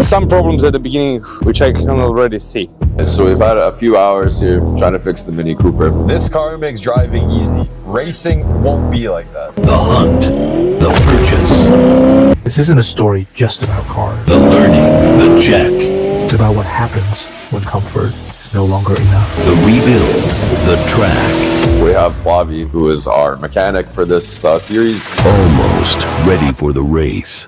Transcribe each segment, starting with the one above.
Some problems at the beginning, which I can already see. So we've had a few hours here trying to fix the Mini Cooper. This car makes driving easy. Racing won't be like that. The hunt, the purchase, This isn't a story just about cars. the learning, the check, It's about what happens when comfort is no longer enough. the rebuild, the track. We have Flavi, who is our mechanic for this series. Almost ready for the race.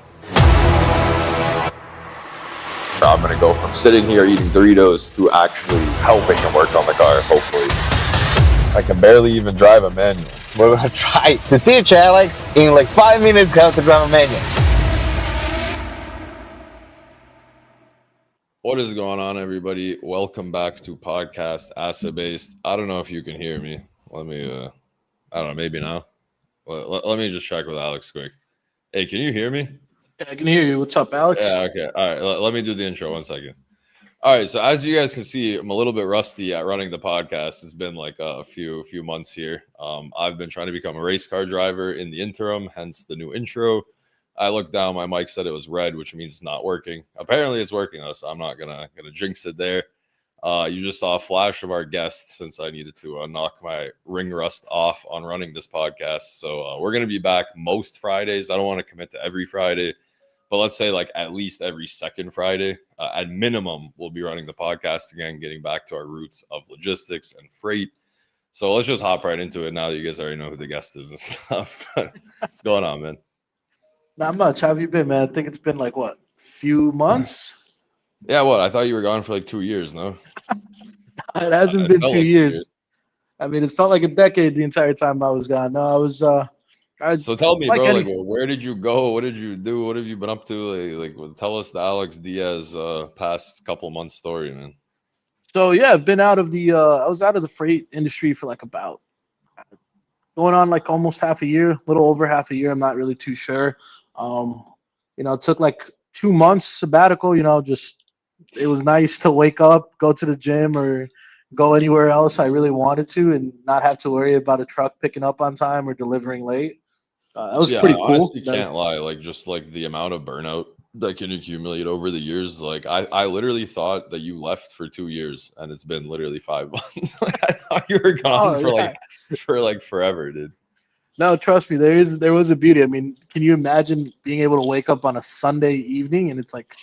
I'm going to go from sitting here eating Doritos to actually helping him work on the car, hopefully. I can barely even drive a manual. We're gonna try to teach Alex in like 5 minutes how to drive a manual. What is going on, everybody? Welcome back to Podcast Asset Based. I don't know if you can hear me. Let me, I don't know, maybe now. Let me just check with Alex quick. Hey, can you hear me? Yeah, I can hear you. What's up, Alex? Yeah, okay. All right, let me do the intro 1 second. All right, so as you guys can see, I'm a little bit rusty at running the podcast. It's been like a few months here. I've been trying to become a race car driver in the interim, hence the new intro. I looked down, my mic said it was red, which means it's not working. Apparently it's working though, so I'm not gonna jinx it there. You just saw a flash of our guest since I needed to knock my ring rust off on running this podcast. So we're gonna be back most Fridays. I don't want to commit to every Friday, but let's say like at least every second Friday. At minimum, we'll be running the podcast again, getting back to our roots of logistics and freight. So let's just hop right into it now that you guys already know who the guest is and stuff. What's going on, man? Not much. How have you been, man? I think it's been like, what, few months? Yeah, what? I thought you were gone for like 2 years, no? It hasn't been 2 years. I mean, it felt like a decade the entire time I was gone. No, I was So tell me, like bro, any- like, where did you go? What did you do? What have you been up to? Tell us the Alex Diaz past couple months story, man. So yeah, I've been out of the I was out of the freight industry for like about going on like almost half a year, a little over half a year. I'm not really too sure. It took like 2 months sabbatical, just it was nice to wake up, go to the gym or go anywhere else I really wanted to and not have to worry about a truck picking up on time or delivering late. That was pretty I cool. honestly can't lie. Just the amount of burnout that can accumulate over the years. I literally thought that you left for 2 years and it's been literally 5 months. I thought you were gone for forever, dude. No, trust me, there was a beauty. I mean, can you imagine being able to wake up on a Sunday evening and it's like,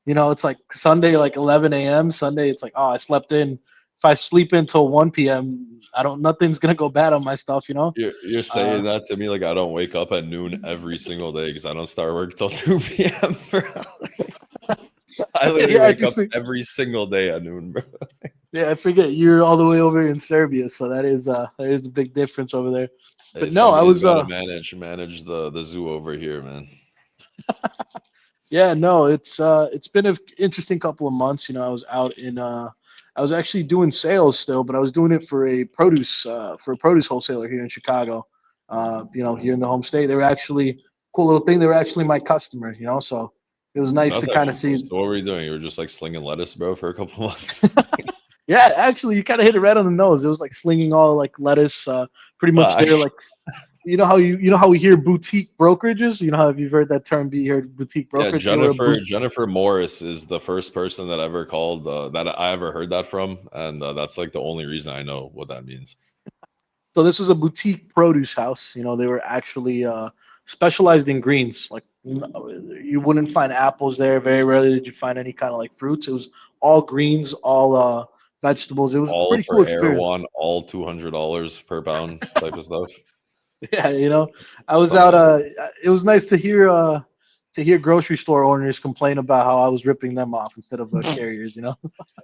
it's like Sunday, like 11 a.m. Sunday, it's like, oh, I slept in. If I sleep until 1 p.m., nothing's gonna go bad on my stuff, You're saying that to me like I don't wake up at noon every single day because I don't start work till 2 p.m. bro. I literally wake up every single day at noon, bro. Yeah, I forget you're all the way over in Serbia, so that is the big difference over there. But no, I was manage the zoo over here, man. Yeah, no, it's been an interesting couple of months. I was out in I was actually doing sales still, but I was doing it for a produce wholesaler here in Chicago. Here in the home state, they were actually cool little thing. They were actually my customer, so it was nice to kind of see. So what were you doing? You were just like slinging lettuce, bro, for a couple months. Yeah, actually, you kind of hit it right on the nose. It was like slinging all like lettuce, pretty much there. Like, how we hear boutique brokerages. Have you heard that term? Be heard boutique brokerage. Yeah, Jennifer Morris is the first person that ever called that I ever heard that from, and that's like the only reason I know what that means. So this was a boutique produce house. They were actually specialized in greens. Like you wouldn't find apples there. Very rarely did you find any kind of like fruits. It was all greens, all vegetables. It was all pretty for cool experience. Erewhon, all $200 per pound type of stuff. Yeah, I was out. It was nice to hear grocery store owners complain about how I was ripping them off instead of carriers.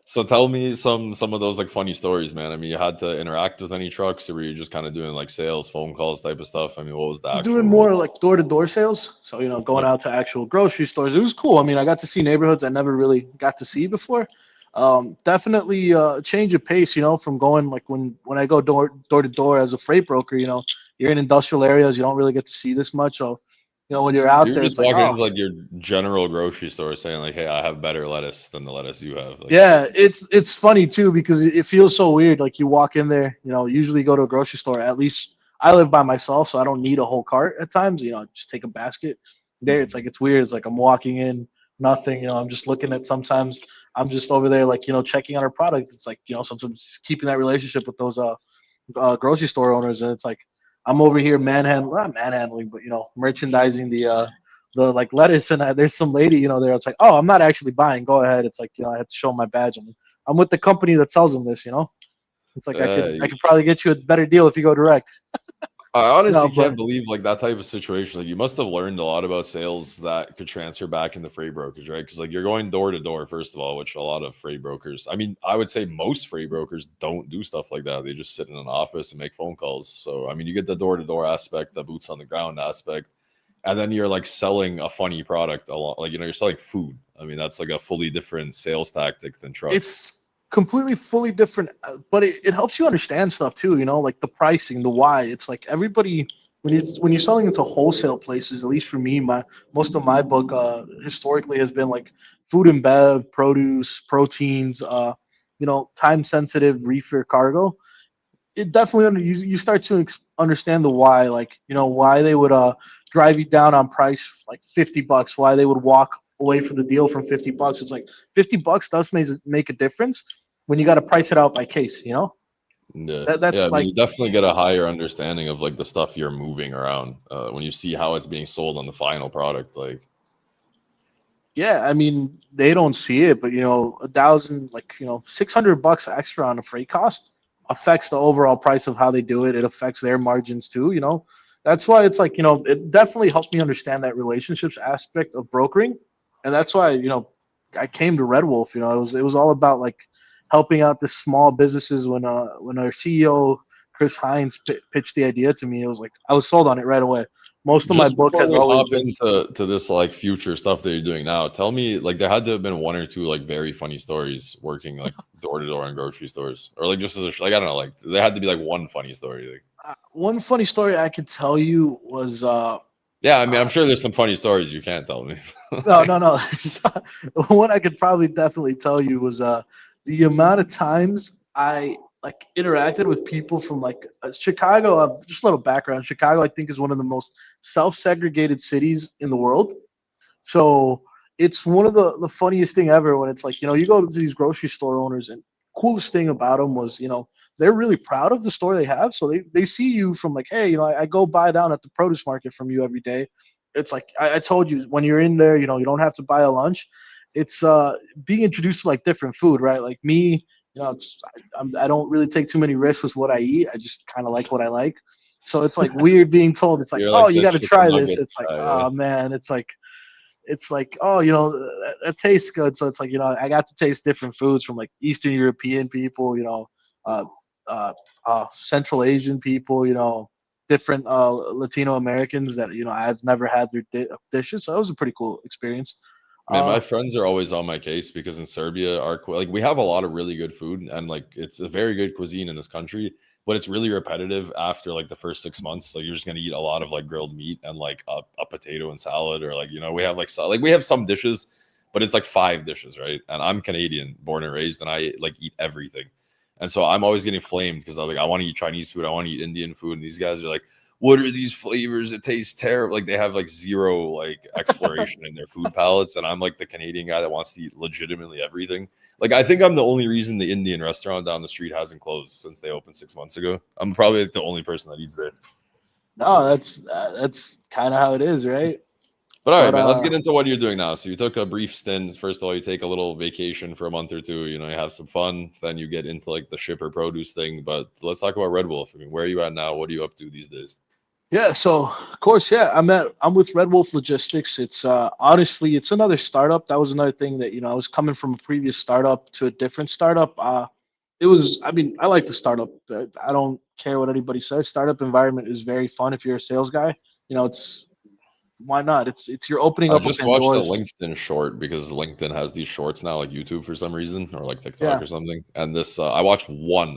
So tell me some of those like funny stories, man. I mean, you had to interact with any trucks, or were you just kind of doing like sales, phone calls type of stuff? I mean, what was that? I was doing more like door-to-door sales. So, going out to actual grocery stores. It was cool. I mean, I got to see neighborhoods I never really got to see before. Definitely change of pace, from going like when I go door to door as a freight broker, you're in industrial areas, you don't really get to see this much. So, when you're out there, just walking into like your general grocery store saying like, hey, I have better lettuce than the lettuce you have. Yeah, it's funny too because it feels so weird. Like you walk in there, usually go to a grocery store. At least I live by myself, so I don't need a whole cart at times. Just take a basket. There, it's like it's weird. It's like I'm walking in nothing. I'm just looking at, sometimes I'm just over there like, checking on our product. It's like, sometimes just keeping that relationship with those grocery store owners, and it's like I'm over here not manhandling, but merchandising the like lettuce, and there's some lady there. It's like, oh, I'm not actually buying. Go ahead. It's like I have to show my badge, and I'm with the company that sells them this. It's like I could probably get you a better deal if you go direct. I honestly No, but can't believe like that type of situation. Like you must have learned a lot about sales that could transfer back into freight brokerage, right? Because like you're going door to door, first of all, which a lot of freight brokers, I mean, I would say most freight brokers don't do stuff like that. They just sit in an office and make phone calls. So I mean, you get the door to door aspect, the boots on the ground aspect, and then you're like selling a funny product a lot. Like you're selling food. I mean, that's like a fully different sales tactic than trucks. it's completely fully different, but it helps you understand stuff too, like the pricing, the why. It's like everybody, when you're selling into wholesale places, at least for me, most of my book historically has been like food and bev, produce, proteins, time sensitive reefer cargo. It definitely you start to understand the why, like why they would drive you down on price like $50, why they would walk away from the deal from $50. It's like $50 does make a difference when you got to price it out by case. Yeah, That's I mean, like, you definitely get a higher understanding of like the stuff you're moving around when you see how it's being sold on the final product. Like, yeah, I mean, they don't see it, but $1,000, like $600 extra on a freight cost affects the overall price of how they do it. It affects their margins too. That's why it's like it definitely helped me understand that relationships aspect of brokering, and that's why I came to Redwolf. It was all about like helping out the small businesses. When our CEO Chris Hines pitched the idea to me, it was like I was sold on it right away. Most of my just book before has we always hop been. into this like future stuff that you're doing now, tell me like there had to have been one or two like very funny stories working like door to door in grocery stores, or like just as a, like I don't know, like there had to be like one funny story. Like, One funny story I could tell you was yeah, I mean, I'm sure there's some funny stories you can't tell me. no. One I could probably definitely tell you was the amount of times I like interacted with people from like Chicago. Just a little background. Chicago, I think, is one of the most self-segregated cities in the world. So it's one of the funniest thing ever when it's like, you go to these grocery store owners, and coolest thing about them was, they're really proud of the store they have. So they see you from like, hey, I go buy down at the produce market from you every day. It's like I told you, when you're in there, you don't have to buy a lunch. It's being introduced to like different food, right? Like me, I don't really take too many risks with what I eat. I just kind of like what I like. So it's like weird being told, it's like, You're oh, like you the got to chicken try this. nuggets It's like, guy, yeah. oh man, it's like, oh, that tastes good. So it's like, I got to taste different foods from like Eastern European people, uh, uh, Central Asian people, different Latino Americans that I've never had their dishes. So it was a pretty cool experience. Man, my Uh, friends are always on my case because in Serbia, like we have a lot of really good food and like it's a very good cuisine in this country, but it's really repetitive after like the first 6 months. Like you're just gonna eat a lot of like grilled meat and like a potato and salad, or like we have like we have some dishes, but it's like 5 dishes, right? And I'm Canadian, born and raised, and I like eat everything, and so I'm always getting flamed because I'm like I want to eat Chinese food, I want to eat Indian food, and these guys are like, what are these flavors? It tastes terrible. Like they have like zero like exploration in their food palettes. And I'm like the Canadian guy that wants to eat legitimately everything. Like I think I'm the only reason the Indian restaurant down the street hasn't closed since they opened 6 months ago. I'm probably like the only person that eats there. no, that's kind of how it is, right? But all right, But man, let's get into what you're doing now. So you took a brief stint. First of all, you take a little vacation for a month or two, you have some fun. Then you get into like the shipper produce thing. But let's talk about Redwolf. I mean, where are you at now? What are you up to these days? yeah, so of course, yeah, I'm with Redwolf Logistics. It's honestly, it's another startup. That was another thing that I was coming from a previous startup to a different startup. It was, I mean, I like the startup. I don't care what anybody says. Startup environment is very fun if you're a sales guy. It's why not? It's you're opening I up a just watched a Pandora's. LinkedIn short because LinkedIn has these shorts now, like YouTube for some reason, or like TikTok Yeah. or something. And this, I've watched one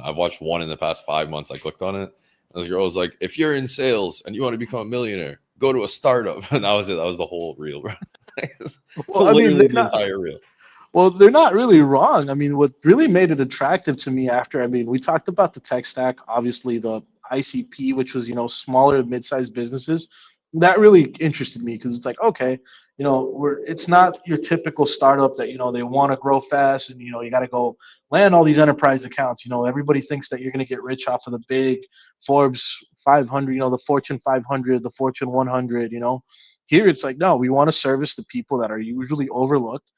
in the past 5 months. I clicked on it. And this girl was like, if you're in sales and you want to become a millionaire, go to a startup. And that was it. That was the whole reel, bro. Well, I mean, Literally the entire reel. well, they're not really wrong. I mean, what really made it attractive to me after, I mean, we talked about the tech stack, obviously the ICP, which was, smaller mid-sized businesses. that really interested me because it's like, okay, it's not your typical startup that, they want to grow fast and, you got to go land all these enterprise accounts. Everybody thinks that you're going to get rich off of the big Forbes 500, the Fortune 500, the Fortune 100, Here it's like, no, we want to service the people that are usually overlooked.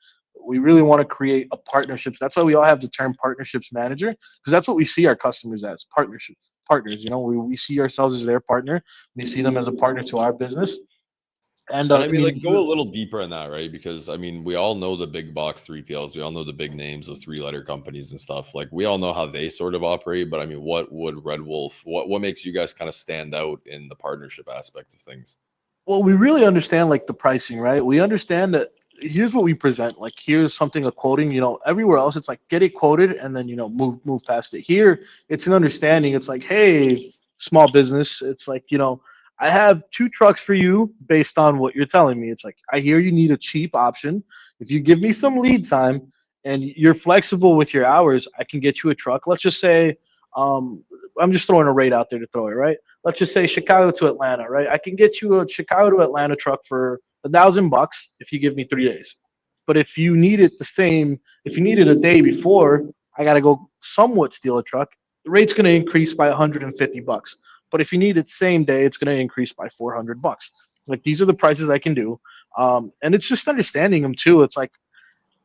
We really want to create a partnerships. That's why we all have the term partnerships manager, because that's what we see our customers as partners. We see ourselves as their partner. We see them as a partner to our business. And And I mean, like, go a little deeper in that, right? Because I mean, we all know the big box 3PLs. We all know the big names of three-letter companies and stuff. Like, we all know how they sort of operate. But I mean, what would Redwolf? What makes you guys kind of stand out in the partnership aspect of things? well, we really understand like the pricing, right? We understand that here's what we present. Like here's something a quoting. Everywhere else it's like get it quoted and then move past it. Here it's an understanding. It's like, hey, small business. It's like I have 2 trucks for you based on what you're telling me. It's like I hear you need a cheap option. If you give me some lead time and you're flexible with your hours, I can get you a truck. Let's just say, I'm just throwing a rate out there to throw it, right? Let's just say Chicago to Atlanta, right? I can get you a Chicago to Atlanta truck for $1,000 if you give me 3 days. But if you need it if you need it a day before, I got to go somewhat steal a truck. The rate's going to increase by $150. But if you need it same day, it's going to increase by $400. Like these are the prices I can do, and it's just understanding them too. It's like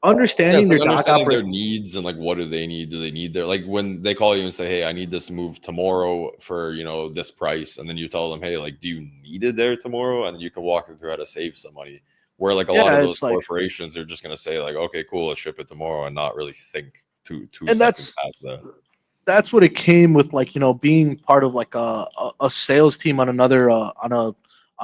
Yeah, understanding it's their like dock understanding their operation. needs and like what do they need? Do they need their like when they call you and say, "Hey, I need this move tomorrow for this price," and then you tell them, "Hey, like, do you need it there tomorrow?" And you can walk them through how to save some money. Where like a lot Yeah, of those it's like, corporations, they're just gonna say like, "Okay, cool, let's ship it tomorrow," and not really think two and seconds past that. that's what it came with, like being part of like a sales team on another on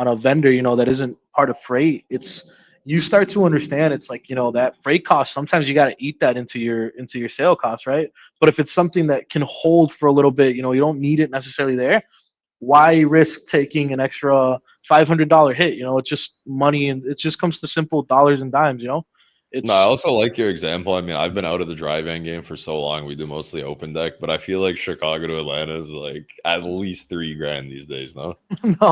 a vendor that isn't part of freight. It's you start to understand it's like that freight cost, sometimes you got to eat that into your sale cost, right? But if it's something that can hold for a little bit, you don't need it necessarily there. Why risk taking an extra $500 hit? It's just money, and it just comes to simple dollars and dimes. No, I It's also like your example. I mean, I've been out of the drive-in game for so long. We do mostly open deck, but I feel like Chicago to Atlanta is like at least $3,000 these days. No.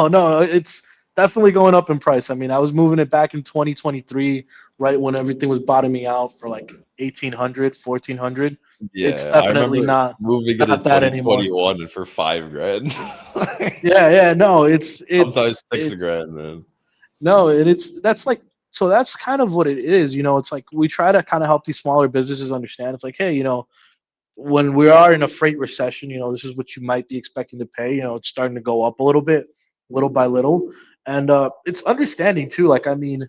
no, it's definitely going up in price. I mean, I was moving it back in 2023, right when everything was bottoming out for like 1,800, 1,400. It's Yeah, I definitely remember not moving it in that anymore. 2021 and for $5,000. Yeah, no, it's Sometimes it's six it's grand, man. no, and that's like, so that's kind of what it is. It's like we try to kind of help these smaller businesses understand. It's like, hey, when we are in a freight recession, this is what you might be expecting to pay. It's starting to go up a little bit, little by little, and it's understanding too. Like, I mean,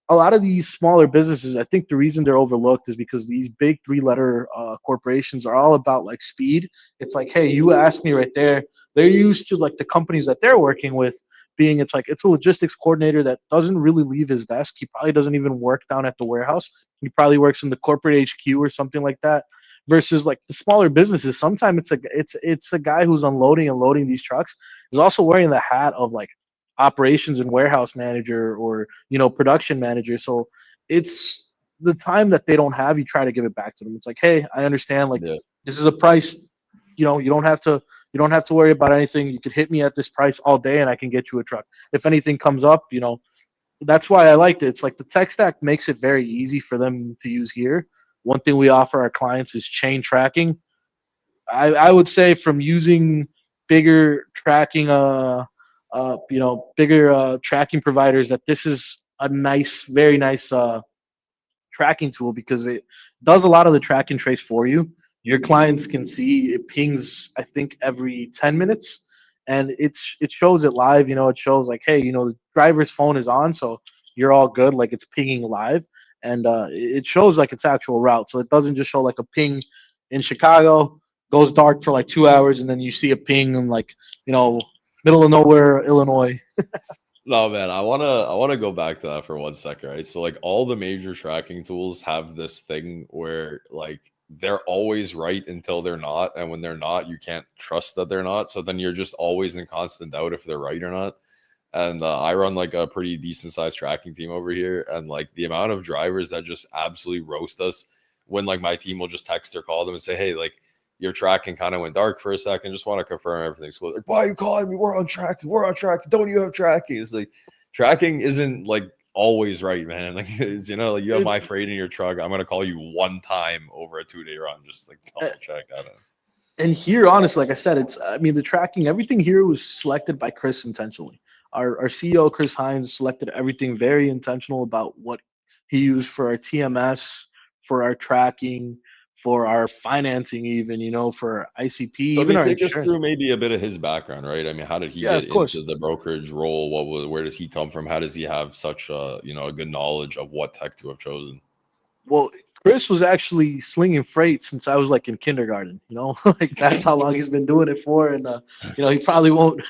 a lot of these smaller businesses, I think the reason they're overlooked is because these big 3-letter corporations are all about like speed. It's like, hey, you asked me right there. They're used to like the companies that they're working with being, it's like it's a logistics coordinator that doesn't really leave his desk. He probably doesn't even work down at the warehouse. He probably works in the corporate HQ or something like that. Versus like the smaller businesses, sometimes it's a guy who's unloading and loading these trucks is also wearing the hat of like operations and warehouse manager or production manager. So it's the time that they don't have, you try to give it back to them. It's like, hey, I understand, like Yeah. this is a price, you don't have to worry about anything. You could hit me at this price all day and I can get you a truck. If anything comes up, that's why I liked it. It's like the tech stack makes it very easy for them to use here. One thing we offer our clients is chain tracking. I would say from using bigger tracking bigger tracking providers, that this is a nice, very nice tracking tool because it does a lot of the track and trace for you. Your clients can see it pings, I think, every 10 minutes, and it shows it live. It shows like, hey, the driver's phone is on, so you're all good. Like it's pinging live, and it shows like its actual route. So it doesn't just show like a ping in Chicago, goes dark for like 2 hours, and then you see a ping in like middle of nowhere, Illinois. No, man, I wanna go back to that for 1 second, right? So like all the major tracking tools have this thing where like they're always right until they're not, and when they're not, you can't trust that they're not. So then you're just always in constant doubt if they're right or not. And I run like a pretty decent sized tracking team over here, and like the amount of drivers that just absolutely roast us when like my team will just text or call them and say, "Hey, like your tracking kind of went dark for a second. Just want to confirm everything's cool. Like, why are you calling me? We're on tracking. We're on tracking. Don't you have tracking? It's like tracking isn't like always right, man. Like it's, you know, like you have my freight in your truck. I'm gonna call you one time over a 2-day run, just like double check out it. And here, honestly, like I said, I mean, the tracking, everything here was selected by Chris intentionally. Our CEO, Chris Hines, selected everything very intentional about what he used for our TMS, for our tracking, for our financing, even, you know, for ICP, So I even mean, our take us insurance. through maybe a bit of his background, right? I mean, how did he Yeah, get of course. into the brokerage role? Where does he come from? How does he have such a, you know, a good knowledge of what tech to have chosen? Well, Chris was actually slinging freight since I was like in kindergarten, you know, like that's how long he's been doing it for. And, you know, he probably won't,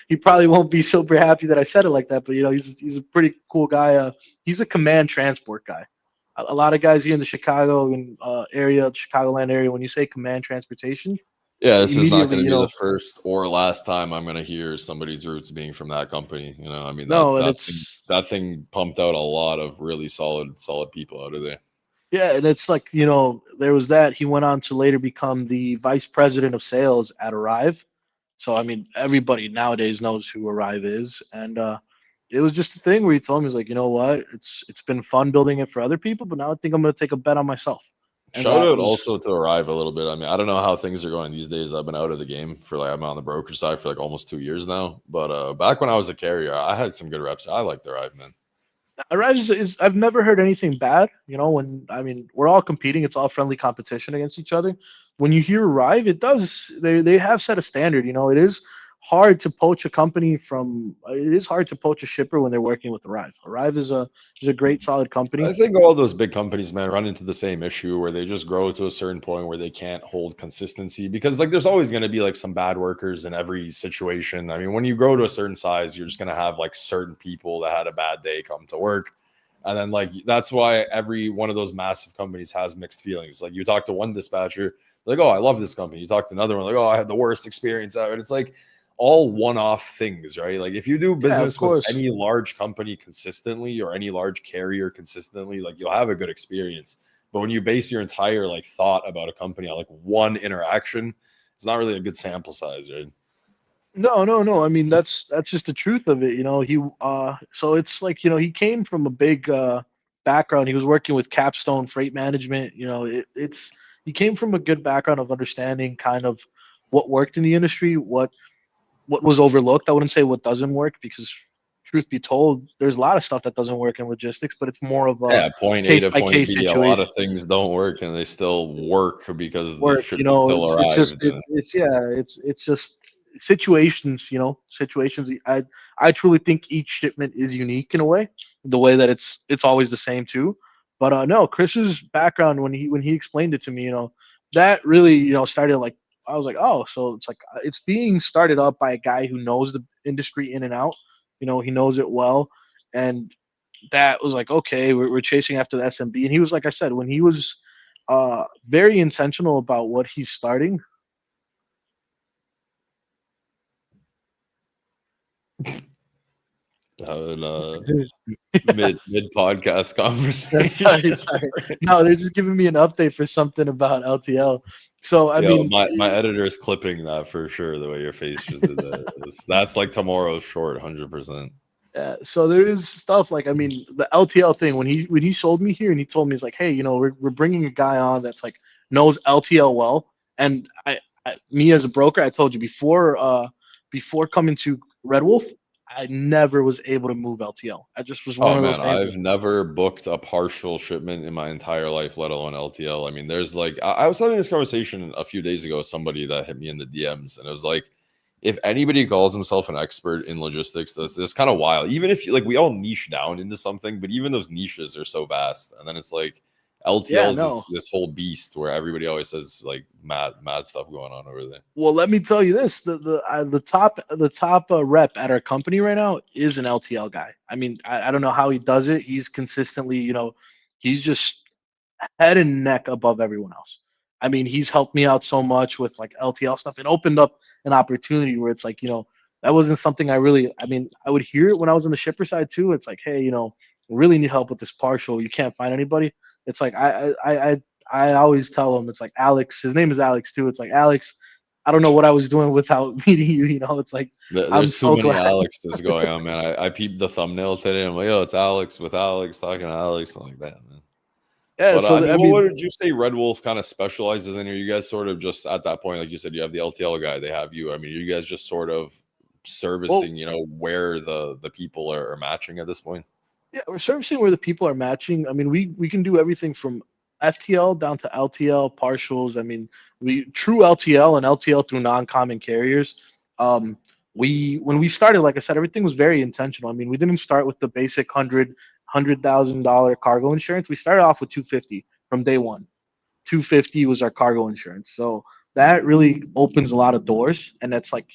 he probably won't be super happy that I said it like that, but you know, he's a pretty cool guy. He's a command transport guy. A lot of guys here in the Chicago area, Chicagoland area, when you say command transportation, Yeah, this is not immediately, going to you be the know, first or last time I'm going to hear somebody's roots being from that company. You know, I mean no, and it's, that thing pumped out a lot of really solid people out of there. yeah, and it's like, you know, there was that. He went on to later become the vice president of sales at Arrive. So I mean, everybody nowadays knows who Arrive is, and it was just a thing where he told me, he's like, you know what, it's been fun building it for other people, but now I think I'm gonna take a bet on myself. And Shout that out was, also to Arrive a little bit. I mean, I don't know how things are going these days. I've been out of the game for like I'm on the brokerage side for like almost 2 years now. But back when I was a carrier, I had some good reps. I liked Arrive, man. Arrive is I've never heard anything bad. You know, when I mean we're all competing, it's all friendly competition against each other. When you hear Arrive, it does they have set a standard. You know, it is hard to poach a company from. It is hard to poach a shipper when they're working with Arrive. Arrive is a great solid company. I think all those big companies, man, run into the same issue where they just grow to a certain point where they can't hold consistency because, like, there's always going to be like some bad workers in every situation. I mean, when you grow to a certain size, you're just going to have like certain people that had a bad day come to work. And then, like, that's why every one of those massive companies has mixed feelings. Like, you talk to one dispatcher, like, oh, I love this company. You talk to another one, like, oh, I had the worst experience ever. And it's like, all one-off things, right? Like if you do business with any large company consistently or any large carrier consistently, like you'll have a good experience. But when you base your entire like thought about a company on like one interaction, it's not really a good sample size, right? No. I mean that's just the truth of it. You know, so it's like, you know, he came from a big background. He was working with Capstone Freight Management. You know, it's he came from a good background of understanding kind of what worked in the industry, what was overlooked. I wouldn't say what doesn't work because truth be told, there's a lot of stuff that doesn't work in logistics, but it's more of a point A case to by point case B. situation. A lot of things don't work and they still work because the ship You know, still it's arrived. just it's just situations. You know, situations. I truly think each shipment is unique in a way, the way that it's always the same too. But no, Chris's background when he explained it to me, you know, that really, you know, started like I was like, oh, so it's like it's being started up by a guy who knows the industry in and out. You know, he knows it well, and that was like, okay, we're chasing after the SMB, and he was like I said, when he was very intentional about what he's starting. Mid podcast conversation. Sorry. No, they're just giving me an update for something about LTL. So I mean, my editor is clipping that for sure. The way your face just did that, that's like tomorrow's short, 100%. so there is stuff like, I mean, the LTL thing when he sold me here and he told me, he's like, hey, you know, we're bringing a guy on that's like knows LTL well, and me as a broker, I told you before coming to Redwolf, I never was able to move LTL. I just was one Oh of those man, things. I've never booked a partial shipment in my entire life, let alone LTL. I mean, there's like I was having this conversation a few days ago with somebody that hit me in the DMs, and it was like, if anybody calls himself an expert in logistics, this kind of wild. Even if like we all niche down into something, but even those niches are so vast, and then it's like LTL is this whole beast where everybody always says like mad stuff going on over there. Well, let me tell you this: the top rep at our company right now is an LTL guy. I mean, I don't know how he does it. He's consistently, you know, he's just head and neck above everyone else. I mean, he's helped me out so much with like LTL stuff. It opened up an opportunity where it's like, you know, that wasn't something I really. I mean, I would hear it when I was on the shipper side too. It's like, hey, you know, we really need help with this partial. You can't find anybody. It's like I always tell him it's like Alex. His name is Alex too. It's like Alex. I don't know what I was doing without meeting you. You know, it's like I'm There's too so many glad. Alexes going on, man. I peeped the thumbnail today. I'm like, oh, it's Alex with Alex talking to Alex, something like that, man. Yeah. But So I mean, I what mean, would you say Red Wolf kind of specializes in? Are you guys sort of just at that point, like you said, you have the LTL guy, they have you. I mean, are you guys just sort of well, servicing, where the people are matching at this point? yeah, we're servicing where the people are matching. I mean, we can do everything from FTL down to LTL partials. I mean, we true LTL and LTL through non-common carriers. Um, we when we started, like I said, everything was very intentional. I mean, we didn't start with the basic $100,000 cargo insurance. We started off with 250 from day one. 250 was our cargo insurance. So that really opens a lot of doors. And that's like,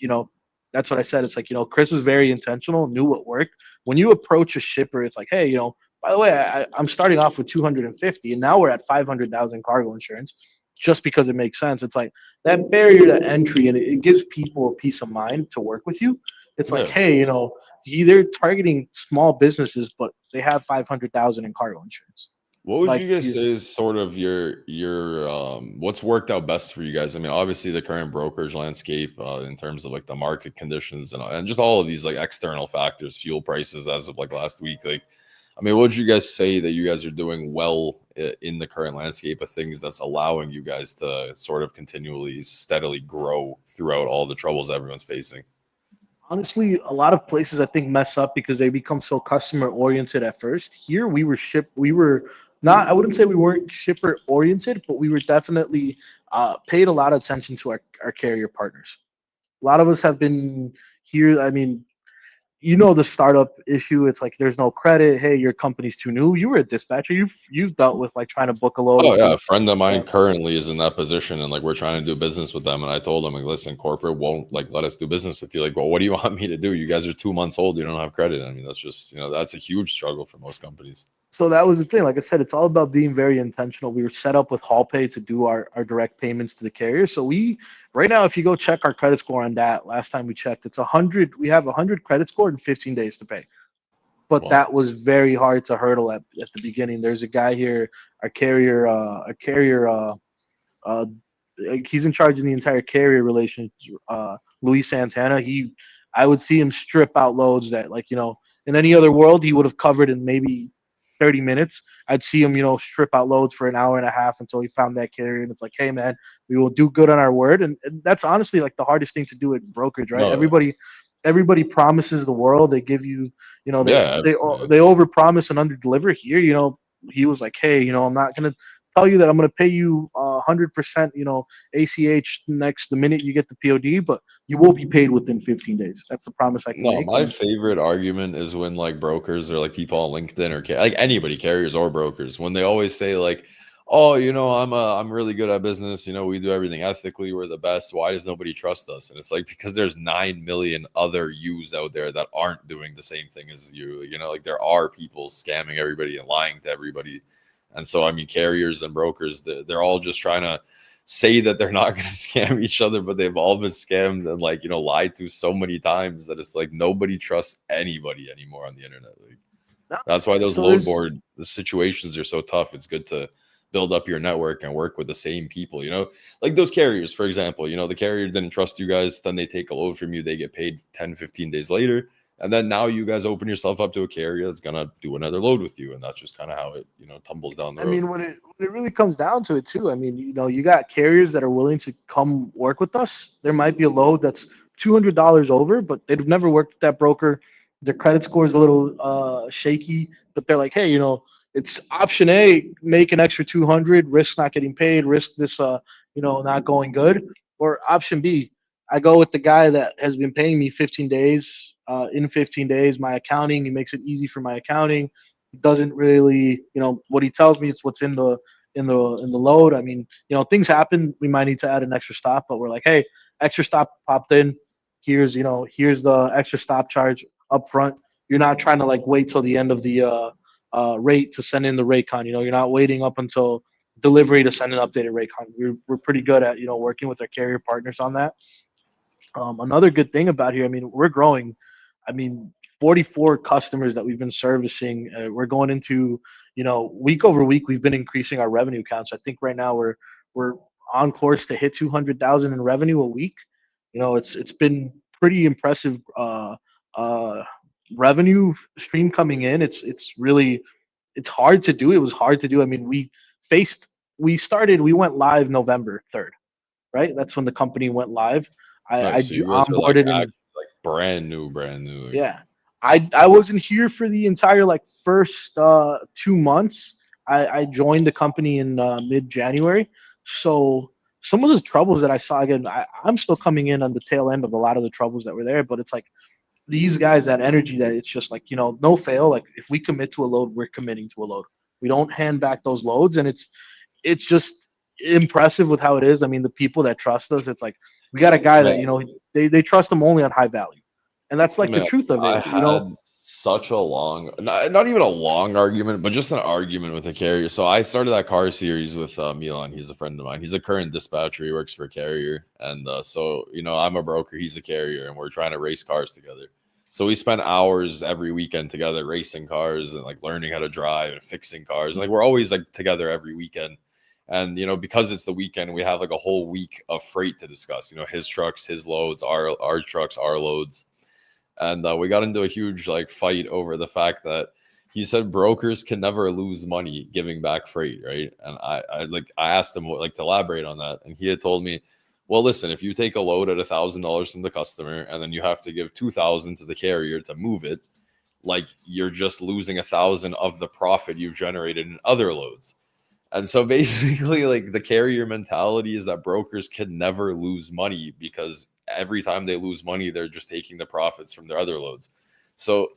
that's what I said. It's like, Chris was very intentional, knew what worked. When you approach a shipper, it's like, hey, by the way, I'm starting off with 250 and now we're at 500,000 cargo insurance just because it makes sense. It's like that barrier to entry and it gives people a peace of mind to work with you. It's like, Yeah. hey, they're targeting small businesses, but they have 500,000 in cargo insurance. What would Like, you guys say is sort of your what's worked out best for you guys? I mean, obviously the current brokerage landscape in terms of like the market conditions and just all of these like external factors, fuel prices as of like last week. Like, I mean, what would you guys say that you guys are doing well in the current landscape of things that's allowing you guys to sort of continually steadily grow throughout all the troubles everyone's facing? honestly, a lot of places I think mess up because they become so customer oriented at first. Here we were not, I wouldn't say we weren't shipper oriented, but we were definitely paid a lot of attention to our carrier partners. A lot of us have been here. I mean, the startup issue. It's like there's no credit. Hey, your company's too new. You were a dispatcher. You've dealt with like trying to book a load Oh with yeah, a a friend of mine currently is in that position, and like we're trying to do business with them. And I told him, like, listen, corporate won't like let us do business with you. Like, well, what do you want me to do? You guys are 2 months old. You don't have credit. I mean, that's just that's a huge struggle for most companies. So that was the thing. Like I said, it's all about being very intentional. We were set up with Hall Pay to do our direct payments to the carrier. So right now, if you go check our credit score on that, last time we checked, it's 100. We have 100 credit score and 15 days to pay. But Well, that was very hard to hurdle at the beginning. There's a guy here, uh, he's in charge of the entire carrier relations. Luis Santana. I would see him strip out loads that, like, in any other world he would have covered in maybe 30 minutes. I'd see him, strip out loads for an hour and a half until he found that carrier. And it's like, hey man, we will do good on our word. And that's honestly like the hardest thing to do at brokerage, right? no, Everybody promises the world. They give you, yeah, they overpromise and underdeliver. Here, he was like, hey, I'm not gonna tell you that I'm gonna pay you 100%, ACH next the minute you get the POD, but you will be paid within 15 days. That's the promise I can no. make. My favorite argument is when like brokers or like people on LinkedIn or like anybody, carriers or brokers, when they always say like, "Oh, I'm really good at business. We do everything ethically. We're the best. Why does nobody trust us?" And it's like because there's 9 million other yous out there that aren't doing the same thing as you. Like there are people scamming everybody and lying to everybody. And so, I mean, carriers and brokers, they're all just trying to say that they're not going to scam each other, but they've all been scammed and like, lied to so many times that it's like nobody trusts anybody anymore on the internet. Like No, that's why those so load there's board the situations are so tough. It's good to build up your network and work with the same people, like those carriers, for example, the carrier didn't trust you guys. Then they take a load from you. They get paid 10, 15 days later. And then now you guys open yourself up to a carrier that's going to do another load with you. And that's just kind of how it, tumbles down the I road. mean, when it really comes down to it, too. I mean, you got carriers that are willing to come work with us. There might be a load that's $200 over, but they've never worked with that broker. Their credit score is a little shaky, but they're like, hey, it's option A, make an extra 200, risk not getting paid, risk this, not going good, or option B, I go with the guy that has been paying me 15 days. In 15 days, my accounting, he makes it easy for my accounting. He doesn't really, what he tells me, it's what's in the load. I mean, things happen. We might need to add an extra stop, but we're like, hey, extra stop popped in. Here's the extra stop charge up front. You're not trying to like wait till the end of the rate to send in the rate con. You're not waiting up until delivery to send an updated rate con. We're pretty good at working with our carrier partners on that. Another good thing about here, I mean, we're growing. I mean, 44 customers that we've been servicing. We're going into, week over week, we've been increasing our revenue counts. I think right now we're on course to hit 200,000 in revenue a week. It's been pretty impressive revenue stream coming in. It's hard to do. It was hard to do. I mean, we went live November 3rd, right? That's when the company went live. Nice. So you guys are like, onboarded in, like brand new. Like, yeah. I wasn't here for the entire first 2 months. I joined the company in mid-January. So some of the troubles that I saw, again, I'm still coming in on the tail end of a lot of the troubles that were there, but it's like these guys, that energy, that it's just like, no fail. Like if we commit to a load, we're committing to a load. We don't hand back those loads, and it's just impressive with how it is. I mean, the people that trust us, it's like we got a guy that they trust him only on high value, and that's like the truth of it. I had such a long, not even a long argument, but just an argument with a carrier. So I started that car series with Milan. He's a friend of mine. He's a current dispatcher. He works for a carrier, and so I'm a broker. He's a carrier, and we're trying to race cars together. So we spend hours every weekend together racing cars and learning how to drive and fixing cars. We're always together every weekend. And, because it's the weekend, we have a whole week of freight to discuss, his trucks, his loads, our trucks, our loads. And we got into a huge fight over the fact that he said brokers can never lose money giving back freight. Right. And I asked him to elaborate on that. And he had told me, well, listen, if you take a load at $1,000 from the customer and then you have to give $2,000 to the carrier to move it, you're just losing $1,000 of the profit you've generated in other loads. And so basically, the carrier mentality is that brokers can never lose money because every time they lose money, they're just taking the profits from their other loads. So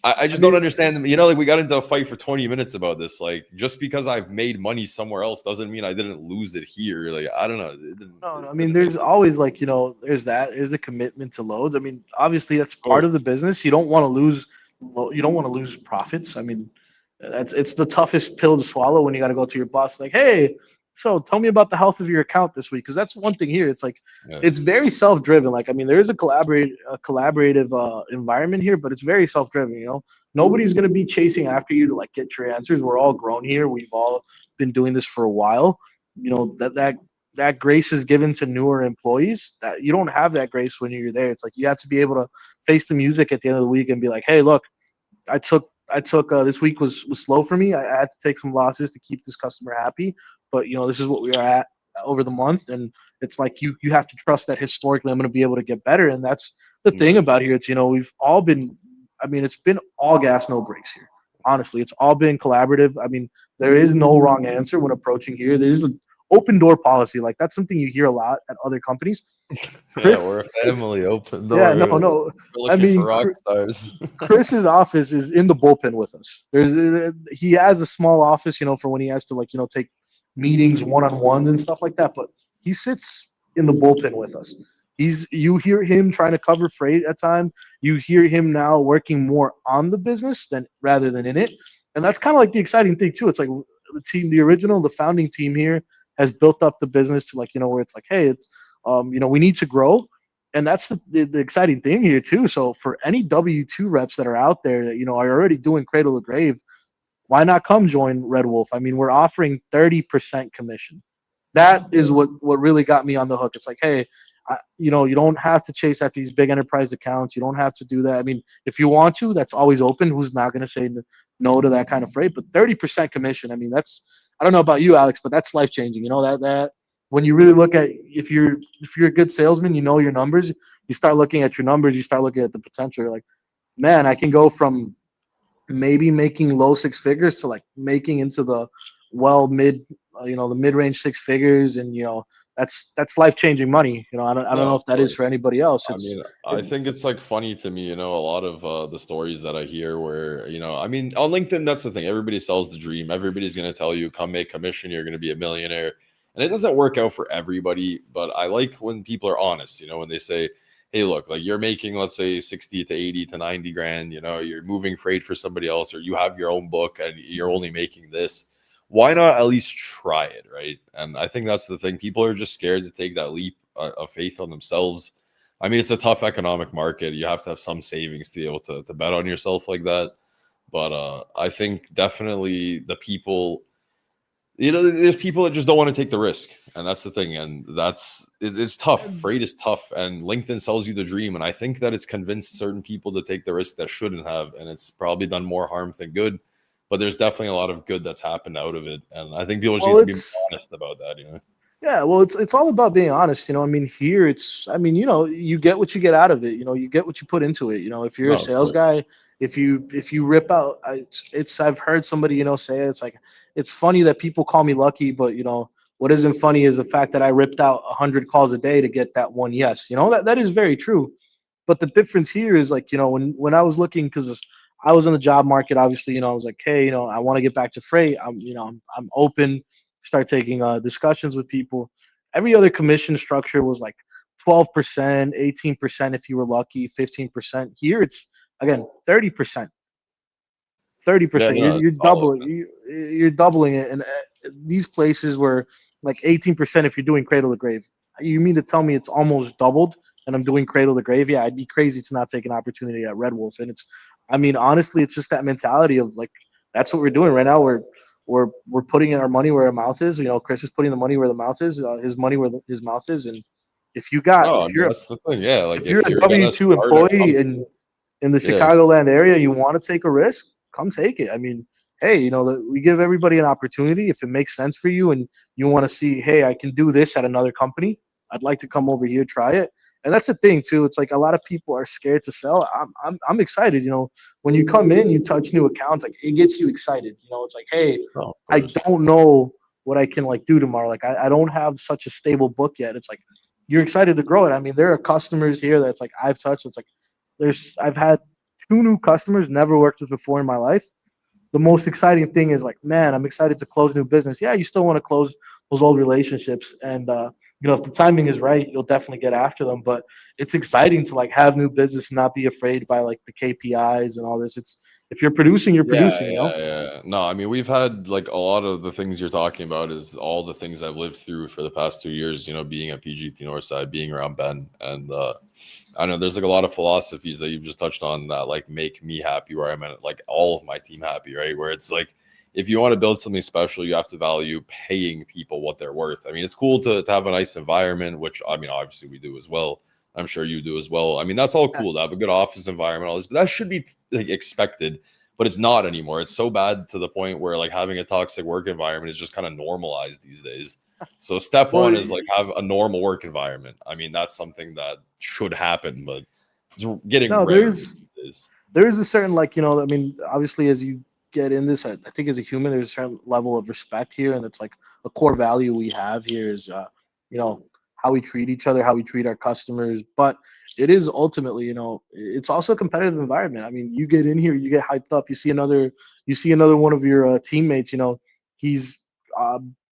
I just don't understand them. We got into a fight for 20 minutes about this. Just because I've made money somewhere else doesn't mean I didn't lose it here. I don't know. No, I mean, there's always there's a commitment to loads. I mean, obviously that's part of the business. You don't want to lose profits. I mean, it's the toughest pill to swallow when you got to go to your boss hey, so tell me about the health of your account this week, because that's one thing here. It's it's very self-driven. I mean, there is a collaborative environment here, but it's very self-driven. Nobody's going to be chasing after you to get your answers. We're all grown here. We've all been doing this for a while. That grace is given to newer employees. That you don't have that grace when you're there. It's you have to be able to face the music at the end of the week and be hey, look, I took this week was slow for me. I had to take some losses to keep this customer happy, but this is what we are at over the month, and it's you have to trust that historically I'm going to be able to get better. And that's the thing about here. It's we've all been, I mean, it's been all gas, no brakes here. Honestly, it's all been collaborative. I mean, there is no wrong answer when approaching here. There's an open door policy. That's something you hear a lot at other companies. Chris, we're a family, open door. Yeah, no. I mean, Chris's office is in the bullpen with us. He has a small office, for when he has to take meetings, one-on-ones and stuff like that. But he sits in the bullpen with us. You hear him trying to cover freight at times. You hear him now working more on the business rather than in it. And that's kind of the exciting thing too. It's the founding team here has built up the business to where it's hey, it's we need to grow, and that's the exciting thing here too. So for any W-2 reps that are out there that are already doing cradle to grave, why not come join Redwolf? I mean, we're offering 30% commission. That is what really got me on the hook. It's hey, you don't have to chase after these big enterprise accounts. You don't have to do that. I mean, if you want to, that's always open. Who's not going to say no to that kind of freight? But 30% commission, I mean, I don't know about you, Alex, but that's life changing. That when you really look at if you're a good salesman, your numbers. You start looking at your numbers. You start looking at the potential. You're man, I can go from maybe making low six figures to making into the the mid-range six figures, and that's life-changing money. I don't know if that is for anybody else. I think it's funny to me, a lot of the stories that I hear where, I mean, on LinkedIn, that's the thing. Everybody sells the dream. Everybody's going to tell you, come make commission, you're going to be a millionaire. And it doesn't work out for everybody, but I like when people are honest, when they say, hey, look, you're making, let's say 60 to 80 to 90 grand, you're moving freight for somebody else, or you have your own book and you're only making this. Why not at least try it, right? And I think that's the thing. People are just scared to take that leap of faith on themselves. I mean, it's a tough economic market. You have to have some savings to be able to bet on yourself like that. But I think definitely the people, there's people that just don't want to take the risk, and that's the thing. And it's tough. Freight is tough, and LinkedIn sells you the dream. And I think that it's convinced certain people to take the risk that shouldn't have, and it's probably done more harm than good. But there's definitely a lot of good that's happened out of it, and I think people just need to be honest about that. Yeah, well, it's all about being honest. I mean, here you get what you get out of it. You get what you put into it. If you're a sales guy, if you rip out, I've heard somebody say it's like, it's funny that people call me lucky, but what isn't funny is the fact that I ripped out 100 calls a day to get that one yes. That is very true. But the difference here is like, when I was looking, because I was in the job market, obviously, I was like, hey, I want to get back to freight. I'm open, start taking discussions with people. Every other commission structure was like 12%, 18% if you were lucky, 15%. Here it's again 30%. 30%. You're doubling. You're doubling it, and these places were like 18% if you're doing cradle to grave. You mean to tell me it's almost doubled, and I'm doing cradle to grave? Yeah, I'd be crazy to not take an opportunity at Redwolf. And I mean, honestly, it's just that mentality of like, that's what we're doing right now. We're putting our money where our mouth is. Chris is putting the money where the mouth is. His money where his mouth is. And if you're that's the thing. Yeah, like if you're a W-2 employee in the Chicagoland area, you want to take a risk, come take it. I mean, hey, we give everybody an opportunity. If it makes sense for you and you want to see, hey, I can do this at another company, I'd like to come over here, try it. And that's the thing too. It's like a lot of people are scared to sell. I'm excited. When you come in, you touch new accounts, like it gets you excited. It's like, hey, I don't know what I can like do tomorrow. Like I don't have such a stable book yet. It's like you're excited to grow it. I mean, there are customers here that's like I've touched. It's like I've had 2 new customers never worked with before in my life. The most exciting thing is like, man, I'm excited to close new business. Yeah, you still want to close those old relationships, and if the timing is right, you'll definitely get after them. But it's exciting to like have new business and not be afraid by like the KPIs and all this. It's if you're producing, you're producing. Yeah. No, I mean, we've had like a lot of the things you're talking about is all the things I've lived through for the past 2 years. Being at PGT Northside, being around Ben, and I know there's like a lot of philosophies that you've just touched on that like make me happy, where I'm at like all of my team happy, right? Where it's like, if you want to build something special, you have to value paying people what they're worth. I mean, it's cool to have a nice environment, which I mean, obviously we do as well. I'm sure you do as well. I mean, that's all cool to have a good office environment, all this, but that should be like expected, but it's not anymore. It's so bad to the point where like having a toxic work environment is just kind of normalized these days. So step one is like have a normal work environment. I mean, that's something that should happen, but it's getting rare. There is a certain like, I mean, obviously as you get in this, I think as a human, there's a certain level of respect here. And it's like a core value we have here is, how we treat each other, how we treat our customers. But it is ultimately, it's also a competitive environment. I mean, you get in here, you get hyped up. You see another one of your teammates. He's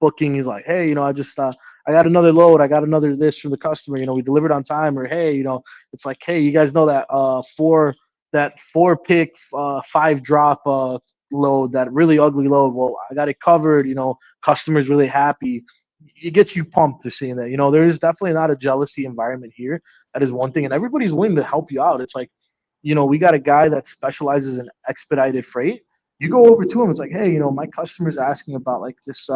booking. He's like, hey, I got another load. I got another this from the customer. We delivered on time. Or hey, it's like, hey, you guys know that four pick 5 drop load, that really ugly load. Well, I got it covered. Customer's really happy. It gets you pumped to seeing that. There is definitely not a jealousy environment here. That is one thing, and everybody's willing to help you out. It's like, we got a guy that specializes in expedited freight. You go over to him, it's like, hey, my customer's asking about like this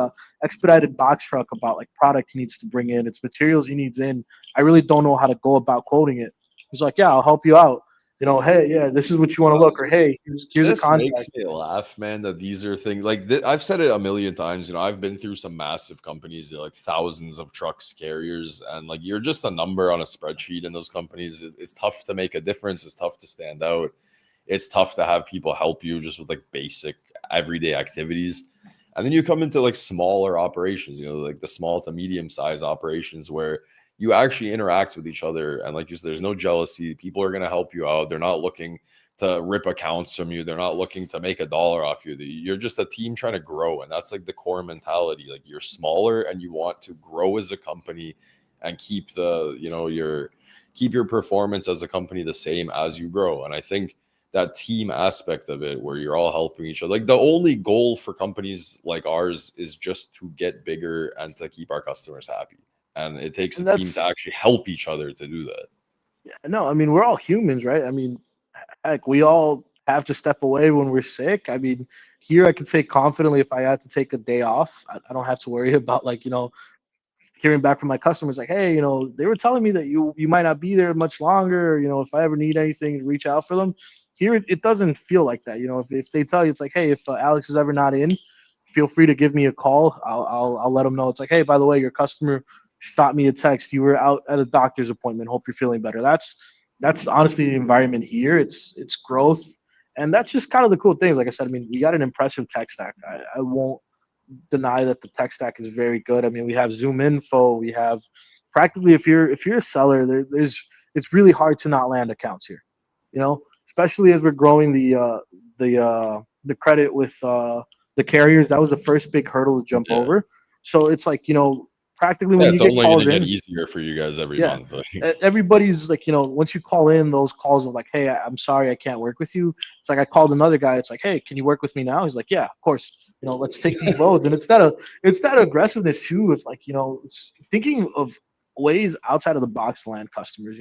expedited box truck, about like product he needs to bring in, it's materials he needs in. I really don't know how to go about quoting it. He's like, yeah, I'll help you out. Hey, yeah, this is what you want to look, or hey, here's a contract. This makes me laugh, man, that these are things like I've said it a million times. I've been through some massive companies that like thousands of trucks, carriers, and like you're just a number on a spreadsheet in those companies. It's tough to make a difference. It's tough to stand out. It's tough to have people help you just with like basic everyday activities. And then you come into like smaller operations, like the small to medium size operations where you actually interact with each other. And like you said, there's no jealousy. People are going to help you out. They're not looking to rip accounts from you. They're not looking to make $1 off you. You're just a team trying to grow. And that's like the core mentality. Like you're smaller and you want to grow as a company and keep keep your performance as a company the same as you grow. And I think that team aspect of it, where you're all helping each other, like the only goal for companies like ours is just to get bigger and to keep our customers happy. And it takes a team to actually help each other to do that. No, I mean we're all humans, right? I mean, heck, we all have to step away when we're sick. I mean, here I can say confidently if I had to take a day off, I don't have to worry about like hearing back from my customers like, hey, they were telling me that you might not be there much longer. If I ever need anything, reach out for them. Here, it doesn't feel like that. If they tell you, it's like, hey, if Alex is ever not in, feel free to give me a call. I'll let them know. It's like, hey, by the way, your customer shot me a text. You were out at a doctor's appointment. Hope you're feeling better. That's honestly the environment here. It's growth, and that's just kind of the cool things. Like I said, I mean, we got an impressive tech stack. I won't deny that the tech stack is very good. I mean, we have Zoom info. We have practically if you're a seller, there's it's really hard to not land accounts here. Especially as we're growing the credit with the carriers. That was the first big hurdle to jump Yeah. over. So it's like practically Yeah, when you it's get only calls gonna get in, easier for you guys every yeah, month. Like, everybody's like, once you call in those calls of like, hey, I'm sorry, I can't work with you. It's like I called another guy. It's like, hey, can you work with me now? He's like, yeah, of course. Let's take these loads. And it's that aggressiveness too. It's like, it's thinking of ways outside of the box to land customers.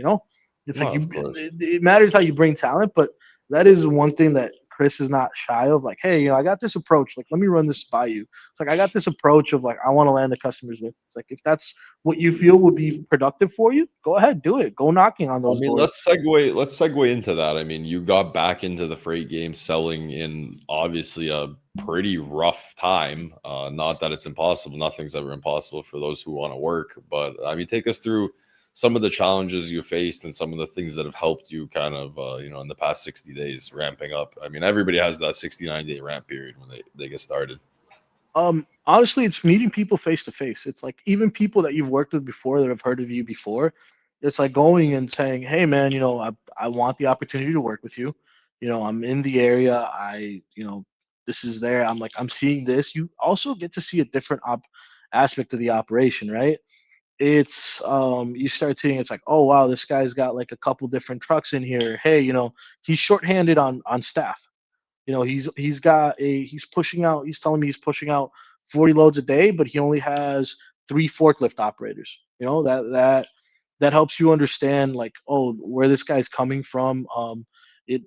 It's no, like of course. it matters how you bring talent, but that is one thing that Chris is not shy of. Like, hey, I got this approach. Like, let me run this by you. It's like I got this approach of like I want to land the customers with. It's like if that's what you feel would be productive for you, go ahead, do it. Go knocking on I those mean, doors. let's segue into that. I mean, you got back into the freight game selling in obviously a pretty rough time. Not that it's impossible. Nothing's ever impossible for those who want to work. But I mean, take us through some of the challenges you faced and some of the things that have helped you kind of in the past 60 days ramping up. I mean, everybody has that 69-day ramp period when they get started. Honestly, it's meeting people face to face. It's like even people that you've worked with before that have heard of you before. It's like going and saying, "Hey, man, I want the opportunity to work with you. I'm in the area. This is there. I'm like, I'm seeing this. You also get to see a different aspect of the operation, right? It's you start seeing it's like, oh wow, this guy's got like a couple different trucks in here. Hey, he's shorthanded on staff. He's pushing out. He's telling me he's pushing out 40 loads a day, but he only has 3 forklift operators. That helps you understand like, oh, where this guy's coming from. It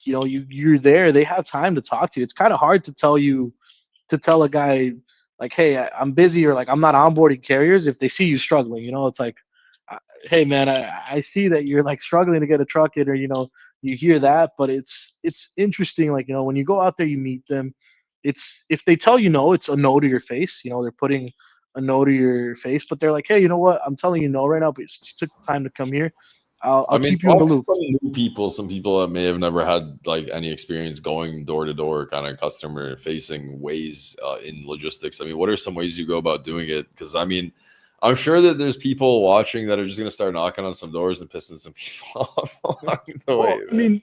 you're there. They have time to talk to you. It's kind of hard to tell a guy like, hey, I'm busy or like I'm not onboarding carriers if they see you struggling. It's like, hey man, I see that you're like struggling to get a truck in, or you hear that, but it's interesting. Like when you go out there, you meet them. It's if they tell you no, it's a no to your face. They're putting a no to your face, but they're like, hey, you know what? I'm telling you no right now, but since you took the time to come here, I I'll mean, keep you in talk the to loop. some people that may have never had like any experience going door to door, kind of customer facing ways in logistics. I mean, what are some ways you go about doing it? Because I mean, I'm sure that there's people watching that are just going to start knocking on some doors and pissing some people off along the way, Well, I man.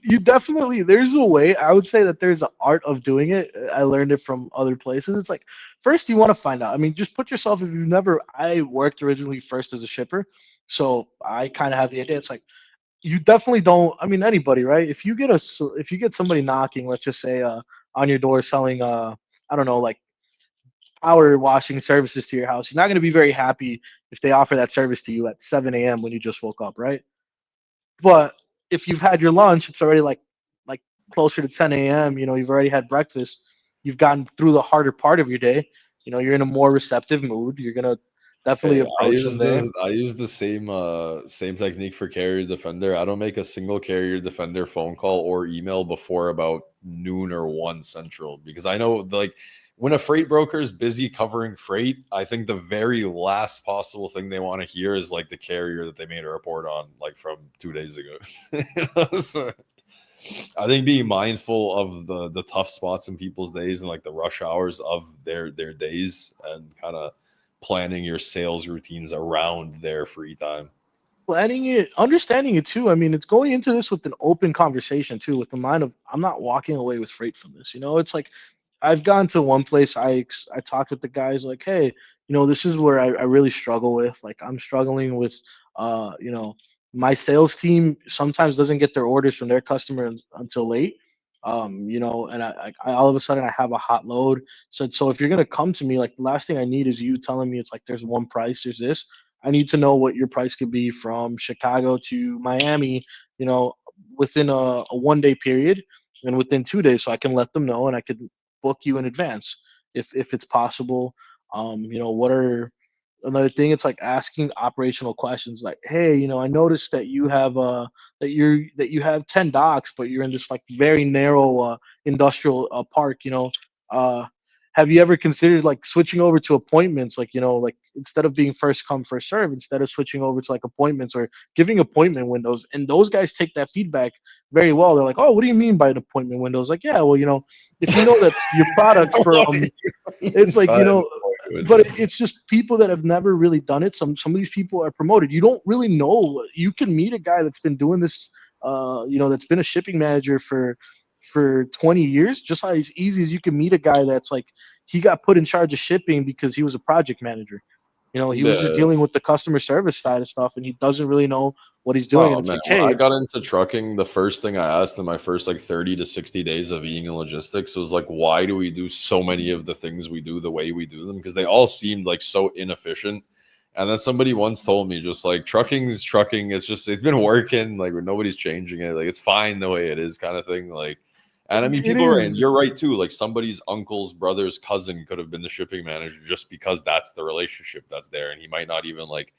mean, there's a way. I would say that there's an art of doing it. I learned it from other places. It's like, first you want to find out. I mean, just put yourself, if you've never, I worked originally first as a shipper. So I kind of have the idea. It's like, you definitely don't, I mean, anybody, right? If you get somebody knocking, let's just say, on your door selling, I don't know, like power washing services to your house, you're not going to be very happy if they offer that service to you at 7 a.m. when you just woke up, right? But if you've had your lunch, it's already like closer to 10 a.m. You've already had breakfast. You've gotten through the harder part of your day. You're in a more receptive mood. You're gonna definitely Hey, I approach them use there. the same technique for carrier defender. I don't make a single carrier defender phone call or email before about noon or 1 central, because I know like when a freight broker is busy covering freight, I think the very last possible thing they want to hear is like the carrier that they made a report on like from 2 days ago. So I think being mindful of the tough spots in people's days and like the rush hours of their days, and kind of planning your sales routines around their free time. Planning it, understanding it too. I mean, it's going into this with an open conversation too, with the mind of I'm not walking away with freight from this. It's like I've gone to one place. I talked with the guys like, hey, this is where I really struggle with. Like I'm struggling with, my sales team sometimes doesn't get their orders from their customer until late. And I all of a sudden I have a hot load. So if you're gonna come to me, like the last thing I need is you telling me it's like there's one price, there's this. I need to know what your price could be from Chicago to Miami, you know, within a 1 day period and within 2 days, so I can let them know and I could book you in advance if it's possible. You know, what are another thing? It's like asking operational questions, like, hey, you know, I noticed that you have that you have 10 docks, but you're in this like very narrow industrial park. You know, uh, have you ever considered like switching over to appointments? Like, you know, like instead of being first come first serve, instead of switching over to like appointments or giving appointment windows. And those guys take that feedback very well. They're like, oh, what do you mean by an appointment windows? Like, yeah, well, you know, if you know that your product from it's like, you know, but it's just people that have never really done it. Some of these people are promoted. You don't really know. You can meet a guy that's been doing this, you know, that's been a shipping manager for 20 years, just as easy as you can meet a guy that's like he got put in charge of shipping because he was a project manager. You know, he was just Yeah. dealing with the customer service side of stuff, and he doesn't really know what he's doing. And Oh it's man, like, when I hey, got into trucking, the first thing I asked in my first like 30 to 60 days of being in logistics was like, why do we do so many of the things we do the way we do them? Because they all seemed like so inefficient. And then somebody once told me, just like trucking's trucking, it's been working, like nobody's changing it, like it's fine the way it is, kind of thing. Like, and I mean, it people are, and is. you're right too. Like somebody's uncle's brother's cousin could have been the shipping manager just because that's the relationship that's there, and he might not even like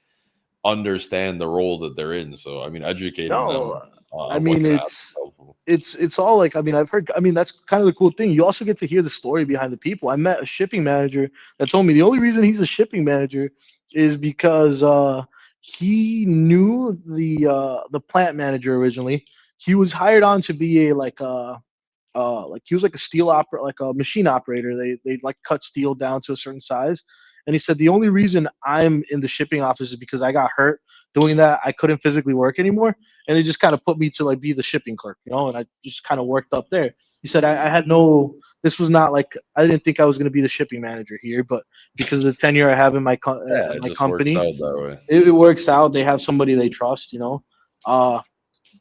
understand the role that they're in. So I mean, educating them No, I on what mean can happen is helpful. it's all like, I mean, I've heard, I mean, that's kind of the cool thing. You also get to hear the story behind the people. I met a shipping manager that told me the only reason he's a shipping manager is because he knew the plant manager originally. He was hired on to be a like he was like a steel operator, like a machine operator. They like cut steel down to a certain size. And he said the only reason I'm in the shipping office is because I got hurt doing that. I couldn't physically work anymore, and they just kind of put me to like be the shipping clerk, you know. And I just kind of worked up there. He said I had no. This was not like I didn't think I was going to be the shipping manager here, but because of the tenure I have in Yeah, at it my just works company, out that way. it works out. They have somebody they trust, you know. Uh,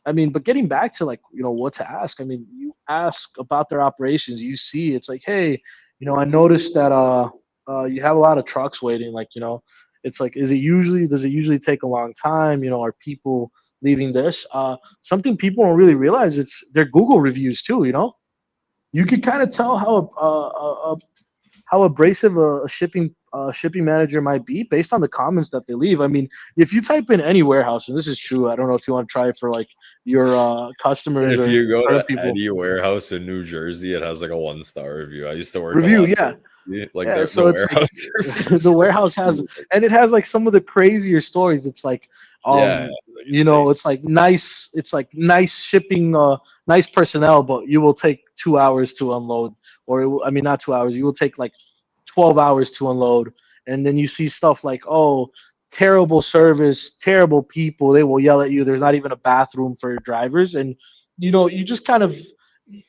I mean, but getting back to like, you know, what to ask. I mean, you ask about their operations. You see, it's like, hey, you know, I noticed that you have a lot of trucks waiting. Like, you know, it's like, does it usually take a long time? You know, are people leaving this? Something people don't really realize, it's their Google reviews too. You know, you can kind of tell how abrasive a shipping manager might be based on the comments that they leave. I mean, if you type in any warehouse, and this is true, I don't know if you want to try it for like your customers If or you go to current people. any warehouse in New Jersey, it has like a 1-star review. I used to work a Review, lot. yeah, Like yeah. the So it's like warehouse the reviews. warehouse has, and it has like some of the crazier stories. It's like, Yeah, like you know, insane. it's like nice shipping, nice personnel, but you will take 2 hours to unload, or I mean, not 2 hours. You will take like 12 hours to unload. And then you see stuff like, oh, terrible service, terrible people. They will yell at you. There's not even a bathroom for drivers. And, you know, you just kind of,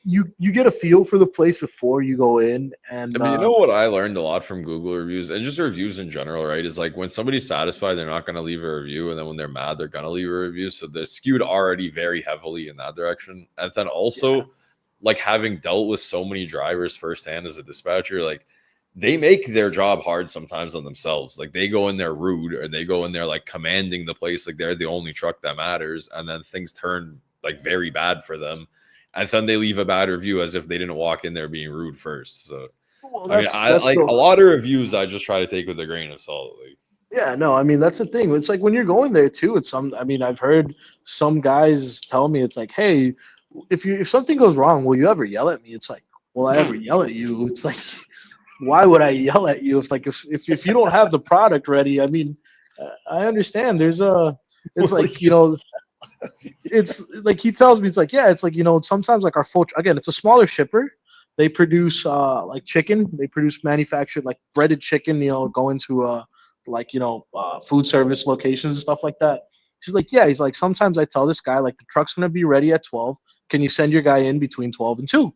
you get a feel for the place before you go in. I And mean, you know what I learned a lot from Google reviews and just reviews in general, right? Is like when somebody's satisfied, they're not going to leave a review. And then when they're mad, they're going to leave a review. So they're skewed already very heavily in that direction. And then also, like having dealt with so many drivers firsthand as a dispatcher, like they make their job hard sometimes on themselves. Like they go in there rude or they go in there like commanding the place, like they're the only truck that matters. And then things turn like very bad for them. And then they leave a bad review as if they didn't walk in there being rude first. So well, I mean, I that's like the a lot of reviews. I just try to take with a grain of salt. Like, yeah, no, I mean that's the thing. It's like when you're going there too. It's some. I mean, I've heard some guys tell me it's like, hey, if something goes wrong, will you ever yell at me? It's like, will I ever yell at you? It's like, why would I yell at you if you don't have the product ready? I mean, I understand. It's like, you know, it's like he tells me, it's like, yeah, it's like, you know, sometimes like our full, again, it's a smaller shipper. They produce like chicken. They produce manufactured like breaded chicken, you know, going to like, you know, food service locations and stuff like that. She's like, yeah. He's like, sometimes I tell this guy like the truck's gonna be ready at 12. Can you send your guy in between 12 and 2?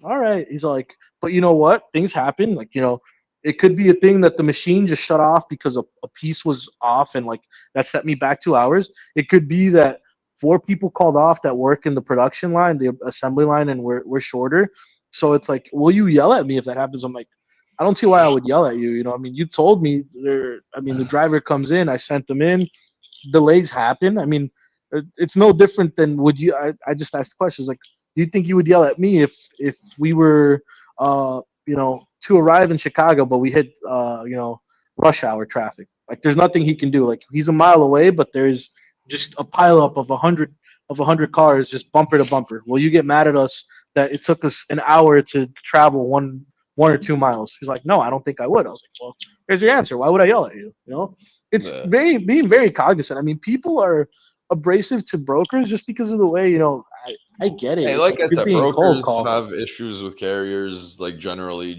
All right. He's like, but you know what? Things happen. Like, you know, it could be a thing that the machine just shut off because a piece was off and like that set me back 2 hours. It could be that 4 people called off that work in the production line, the assembly line, and we're shorter. So it's like, will you yell at me if that happens? I'm like, I don't see why I would yell at you. You know, I mean, you told me there. I mean, the driver comes in, I sent them in. Delays happen. I mean, it's no different than would you. I just asked questions like, do you think you would yell at me if we were, you know, to arrive in Chicago, but we hit, you know, rush hour traffic? Like, there's nothing he can do. Like, he's a mile away, but there's just a pileup of a hundred cars, just bumper to bumper. Will you get mad at us that it took us an hour to travel one or 2 miles? He's like, no, I don't think I would. I was like, well, here's your answer. Why would I yell at you? You know, it's Yeah. being very cognizant. I mean, people are abrasive to brokers just because of the way, you know, I get it. Hey, It's like I you're said, being cold brokers call. have issues with carriers. Like generally,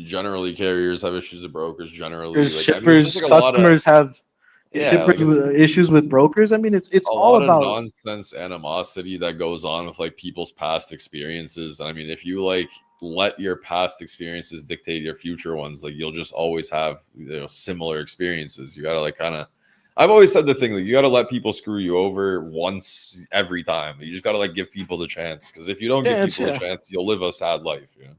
carriers have issues with brokers. Generally, There's like I mean, it's just shippers, like a lot of customers have yeah, like shippers it's with issues with brokers. I mean, it's a all lot of about nonsense animosity that goes on with like people's past experiences. And I mean, if you like let your past experiences dictate your future ones, like you'll just always have, you know, similar experiences. You gotta like kind of. I've always said the thing, like you got to let people screw you over once every time. You just got to like give people the chance, because if you don't give people a chance, you'll live a sad life. You know?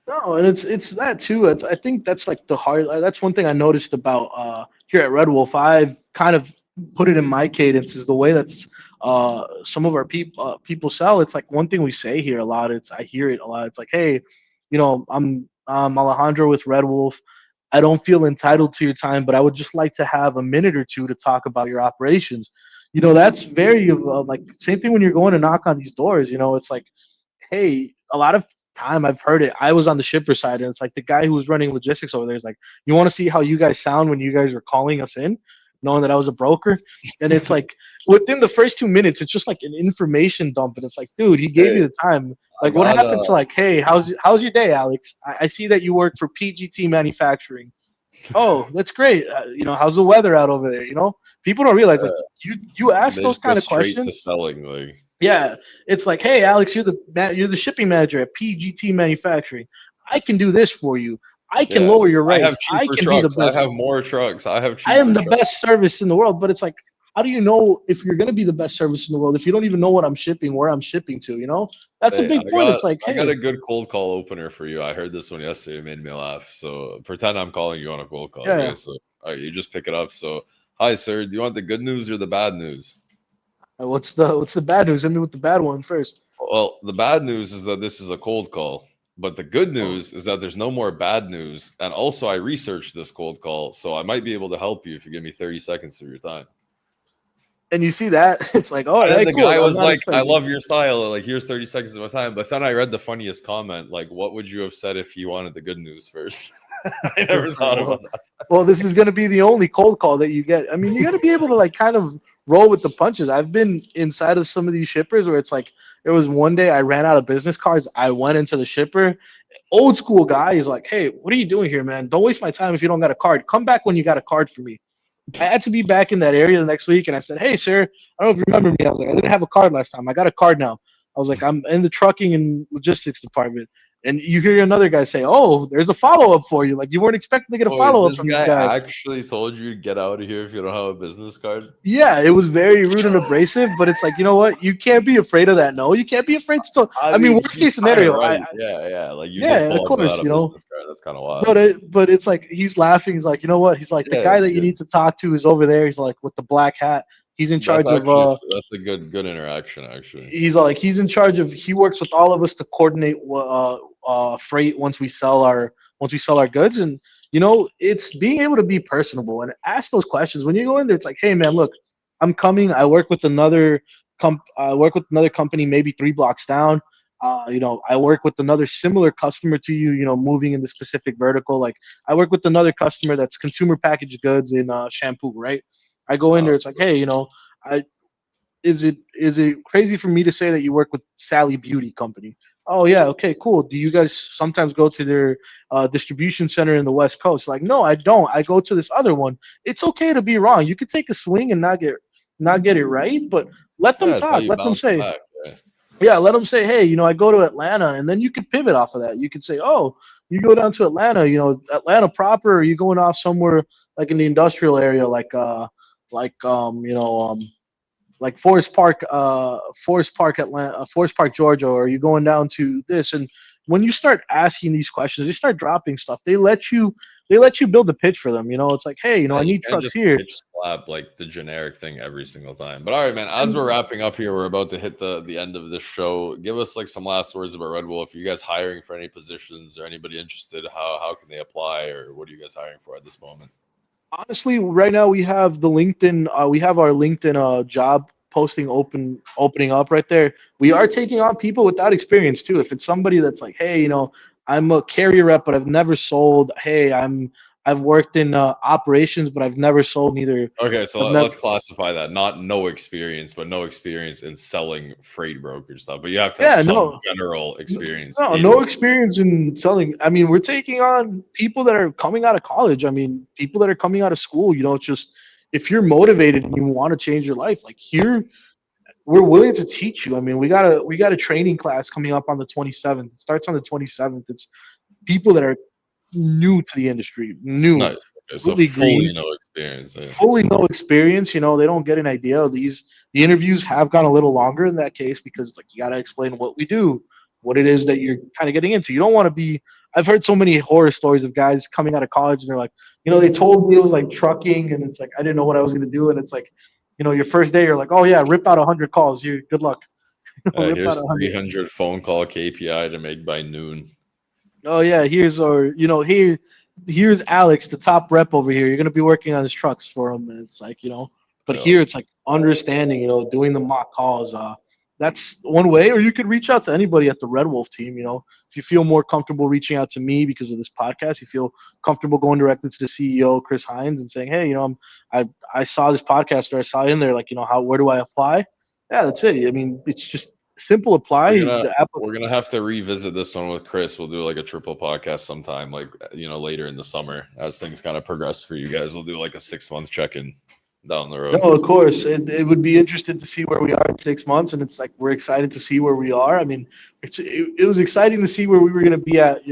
No, and it's that too. I think that's like the hard. That's one thing I noticed about here at Redwolf. I've kind of put it in my cadence is the way that's some of our people sell. It's like one thing we say here a lot. It's I hear it a lot. It's like, hey, you know, I'm Alejandro with Redwolf. I don't feel entitled to your time, but I would just like to have a minute or two to talk about your operations. You know, that's very like same thing when you're going to knock on these doors. You know, it's like, hey, a lot of time I've heard it. I was on the shipper side, and it's like the guy who was running logistics over there is like, you want to see how you guys sound when you guys are calling us in, knowing that I was a broker, and it's like within the first 2 minutes, it's just like an information dump, and it's like, dude, he gave Hey, you the time. I Like, what got happened to like, hey, how's your day, Alex? I see that you work for PGT Manufacturing. Oh, that's great. You know, how's the weather out over there? You know, people don't realize like you ask they those just go kind of straight to questions. selling. Like, Yeah, it's like, hey, Alex, you're the shipping manager at PGT Manufacturing. I can do this for you. I can yeah, lower your I have rates. I cheaper can be the trucks. I best. have more trucks. I have I am cheaper the trucks. best service in the world. But it's like, how do you know if you're going to be the best service in the world if you don't even know what I'm shipping, where I'm shipping to? You know, that's a Hey, big point. It's like, I got hey, a good cold call opener for you. I heard this one yesterday. It made me laugh. So pretend I'm calling you on a cold call. yeah, Okay, yeah. so all right, you just pick it up. So, hi, sir. Do you want the good news or the bad news? What's the bad news? Hit me with the bad one first. Well, the bad news is that this is a cold call. But the good news is that there's no more bad news. And also, I researched this cold call, so I might be able to help you if you give me 30 seconds of your time. And you see that, it's like, all And then right, the cool. guy I'm was not like, I expecting. love your style. Like, here's 30 seconds of my time. But then I read the funniest comment. Like, what would you have said if you wanted the good news first? I never thought about that. Well, this is going to be the only cold call that you get. I mean, you got to be able to like kind of roll with the punches. I've been inside of some of these shippers where it's like there was one day I ran out of business cards. I went into the shipper. Old school guy is like, hey, what are you doing here, man? Don't waste my time if you don't got a card. Come back when you got a card for me. I had to be back in that area the next week, and I said, hey, sir, I don't know if you remember me. I was like, I didn't have a card last time. I got a card now. I was like, I'm in the trucking and logistics department. And you hear another guy say, oh, there's a follow-up for you. Like, you weren't expecting to get a Oh, wait, follow-up this from this guy guy. actually told you to get out of here if you don't have a business card? Yeah, it was very rude and abrasive, but it's like, you know what? You can't be afraid of that. No, you can't be afraid to. I mean, worst He's case kind of scenario, right. Yeah. Like, you did yeah, of pull up course, without a you know. business card. That's kind of But wild. but it's like he's laughing. He's like, you know what? He's like the Yeah, guy it's that you good. need to talk to is over there. He's like with the black hat. He's in charge of That's a good interaction, actually. he's in charge of he works with all of us to coordinate freight once we sell our goods. And you know, it's being able to be personable and ask those questions when you go in there. It's like, hey man, look, I'm coming. I work with another company maybe 3 blocks down. You know, I work with another similar customer to you, you know, moving in the specific vertical. Like I work with another customer that's consumer packaged goods in shampoo, right? I go in there, it's like, hey, you know, I is it crazy for me to say that you work with Sally Beauty Company? Oh yeah, okay, cool. Do you guys sometimes go to their distribution center in the West Coast? Like, no, I don't. I go to this other one. It's okay to be wrong. You could take a swing and not get it right, but let them Yeah, that's how talk. you Let them bounce say, back. Yeah. yeah, let them say, hey, you know, I go to Atlanta, and then you could pivot off of that. You could say, oh, you go down to Atlanta, you know, Atlanta proper, or you going off somewhere like in the industrial area, you know, like Forest Park, Atlanta, Forest Park, Georgia, or are you going down to this? And when you start asking these questions, they start dropping stuff. They let you build the pitch for them. It's like, hey, Yeah, I you need can't trucks just here. pitch slap like the generic thing every single time. But all right, man. As And we're wrapping up here, we're about to hit the end of this show. Give us like some last words about Red Wolf. Are you guys hiring for any positions or anybody interested? How can they apply, or what are you guys hiring for at this moment? honestly, right now we have the LinkedIn. We have our LinkedIn job posting opening up right there. We are taking on people without experience too. If it's somebody that's like, hey, I'm a carrier rep, but I've never sold. Hey, I've worked in operations, but I've never sold neither. Okay, so I've never. let's classify that. Not no experience, but no experience in selling freight brokerage stuff. But you have to have Yeah, some no. general experience No in. experience in selling. I mean, we're taking on people that are coming out of college. I mean, people that are coming out of school. It's just if you're motivated and you want to change your life, like here, we're willing to teach you. I mean, we got a training class coming up on the 27th. It starts on the 27th. It's people that are new to the industry, new, Nice. Okay, so completely fully green, no experience. Yeah. fully no experience. They don't get an idea of these. The interviews have gone a little longer in that case because it's like you got to explain what we do, what it is that you're kind of getting into. You don't want to be. I've heard so many horror stories of guys coming out of college and they're like, they told me it was like trucking, and it's like I didn't know what I was gonna do, and it's like, your first day you're like, oh yeah, rip out 100 calls. You good luck. Rip out Here's 100. 300 phone call KPI to make by noon. Oh yeah, here's Alex, the top rep over here. You're gonna be working on his trucks for him, and it's like, but Yeah. here it's like understanding, doing the mock calls. That's one way, or you could reach out to anybody at the Red Wolf team. If you feel more comfortable reaching out to me because of this podcast, you feel comfortable going directly to the CEO, Chris Hines, and saying, hey, I saw this podcast or I saw in there, like, where do I apply? Yeah, that's it. I mean, it's just simple apply. We're gonna The app. we're gonna have to revisit this one with Chris. We'll do like a triple podcast sometime, like later in the summer as things kind of progress for you guys. We'll do like a 6-month check-in down the road. No, of course. It would be interesting to see where we are in 6 months, and it's like we're excited to see where we are. I mean, it was exciting to see where we were going to be at.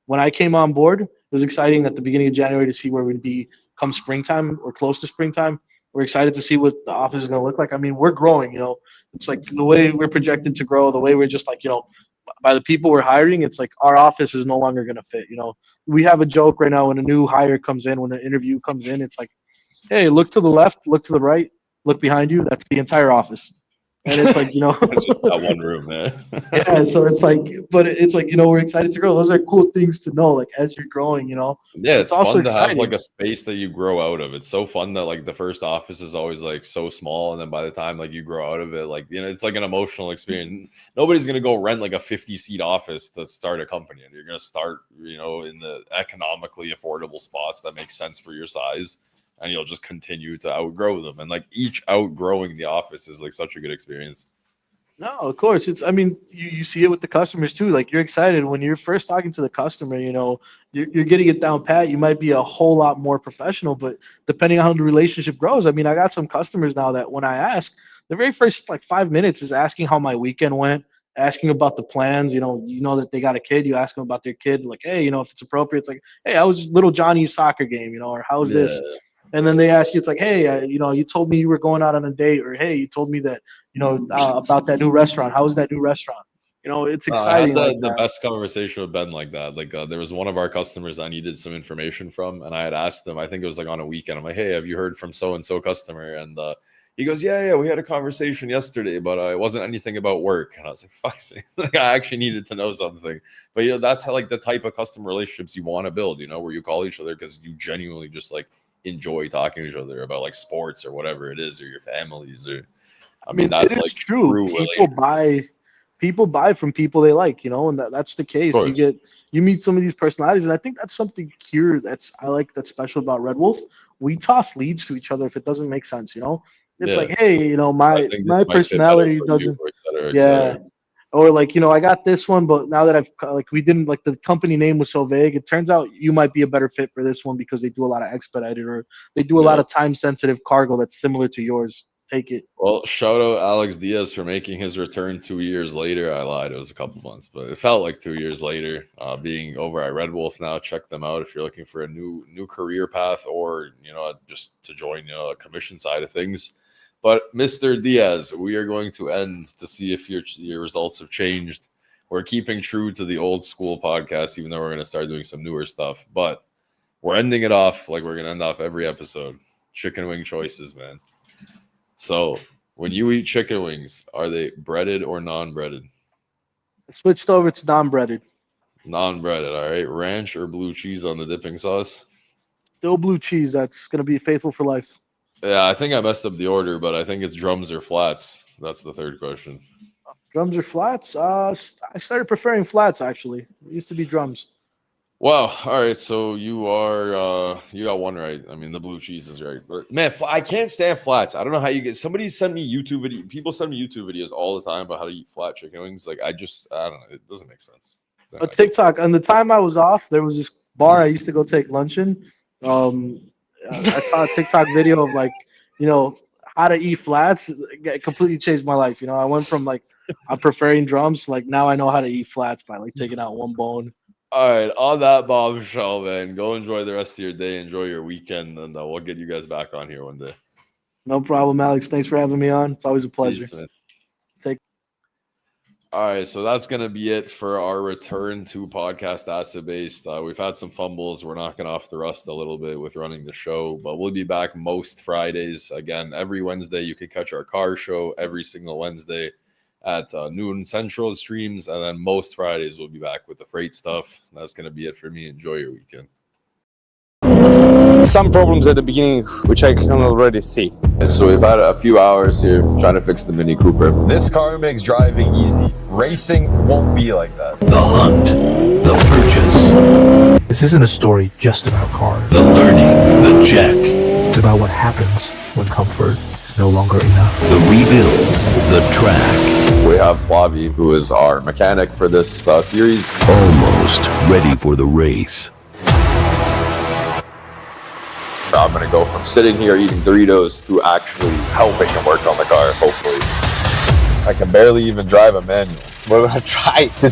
When I came on board, it was exciting at the beginning of January to see where we'd be come springtime or close to springtime. We're excited to see what the office is going to look like. I mean, we're growing. It's like the way we're projected to grow, the way we're just like by the people we're hiring. It's like our office is no longer going to fit. We have a joke right now when a new hire comes in, when an interview comes in, it's like, hey, look to the left, look to the right, look behind you. That's the entire office. And it's like, It's just that one room, man. yeah. So it's like, but it's like, we're excited to grow. Those are cool things to know, like as you're growing, Yeah, it's also fun to have exciting. like a space that you grow out of. It's so fun that like the first office is always like so small, and then by the time like you grow out of it, like it's like an emotional experience. Nobody's gonna go rent like a 50-seat office to start a company, and you're gonna start in the economically affordable spots that make sense for your size, and you'll just continue to outgrow them. And like each outgrowing the office is like such a good experience. No, of course. I mean, you see it with the customers too. Like you're excited when you're first talking to the customer, you're getting it down pat. You might be a whole lot more professional, but depending on how the relationship grows, I mean, I got some customers now that when I ask, the very first like 5 minutes is asking how my weekend went, asking about the plans. That they got a kid, you ask them about their kid, like, hey, if it's appropriate, it's like, hey, how was little Johnny's soccer game, or how's this? And then they ask you, it's like, hey, you told me you were going out on a date, or hey, you told me that, about that new restaurant. How was that new restaurant? It's I had exciting like the that. best conversation with Ben like that. Like there was one of our customers I needed some information from, and I had asked them. I think it was like on a weekend. I'm like, "Hey, have you heard from so and so customer?" And he goes, "Yeah, we had a conversation yesterday, but it wasn't anything about work." And I was like, "Fuck, like I actually needed to know something." But that's how like the type of customer relationships you want to build. Where you call each other because you genuinely just like enjoy talking to each other about like sports or whatever it is, or your families, or I mean that's it is like true. People buy from people they like, and that's the case. You meet some of these personalities, and I think that's something here that's special about Red Wolf. We toss leads to each other if it doesn't make sense. It's like, hey, my personality doesn't. et cetera, et Yeah. cetera. Or like, I got this one, but now that we didn't like the company name was so vague, it turns out you might be a better fit for this one because they do a lot of expedited or they do a lot of time sensitive cargo that's similar to yours. Take it. Well, shout out Alex Diaz for making his return 2 years later. I lied. It was a couple months, but it felt like 2 years later. Being over at Red Wolf now, check them out if you're looking for a new career path or, just to join, a commission side of things. But Mr. Diaz, we are going to end to see if your results have changed. we're keeping true to the old school podcast, even though we're going to start doing some newer stuff. But we're ending it off like we're going to end off every episode. Chicken wing choices, man. So when you eat chicken wings, are they breaded or non-breaded? I switched over to non-breaded. Non-breaded, all right. Ranch or blue cheese on the dipping sauce? Still blue cheese. That's going to be faithful for life. Yeah, I think I messed up the order, but I think it's drums or flats. That's the third question. Drums or flats? I started preferring flats, actually. It used to be drums. Wow. All right. So you are, you got one right. I mean, the blue cheese is right. But man, I can't stand flats. I don't know how you get, somebody sent me YouTube video. People send me YouTube videos all the time about how to eat flat chicken wings. Like, I don't know. It doesn't make sense. On TikTok, on the time I was off, there was this bar I used to go take lunch in. I saw a TikTok video of, like, you know, how to eat flats. It completely changed my life. You know, I went from, like, I'm preferring drums to, like, now I know how to eat flats by, like, taking out one bone. All right, on that bombshell, man, go enjoy the rest of your day, enjoy your weekend, and we'll get you guys back on here one day. No problem, Alex. Thanks for having me on. It's always a pleasure. Peace, all right, so that's going to be it for our return to podcast acid based. We've had some fumbles. We're knocking off the rust a little bit with running the show, but we'll be back most Fridays. Again, every Wednesday, you can catch our car show every single Wednesday at noon Central streams, and then most Fridays we'll be back with the freight stuff. That's going to be it for me. Enjoy your weekend. Some problems at the beginning, which I can already see. So we've had a few hours here trying to fix the Mini Cooper. This car makes driving easy. Racing won't be like that. The hunt, the purchase, This isn't a story just about cars. the learning, the check, It's about what happens when comfort is no longer enough. the rebuild, the track. We have Plavi, who is our mechanic for this series. Almost ready for the race. I'm going to go from sitting here eating Doritos to actually helping him work on the car, hopefully. I can barely even drive a manual. We're gonna try to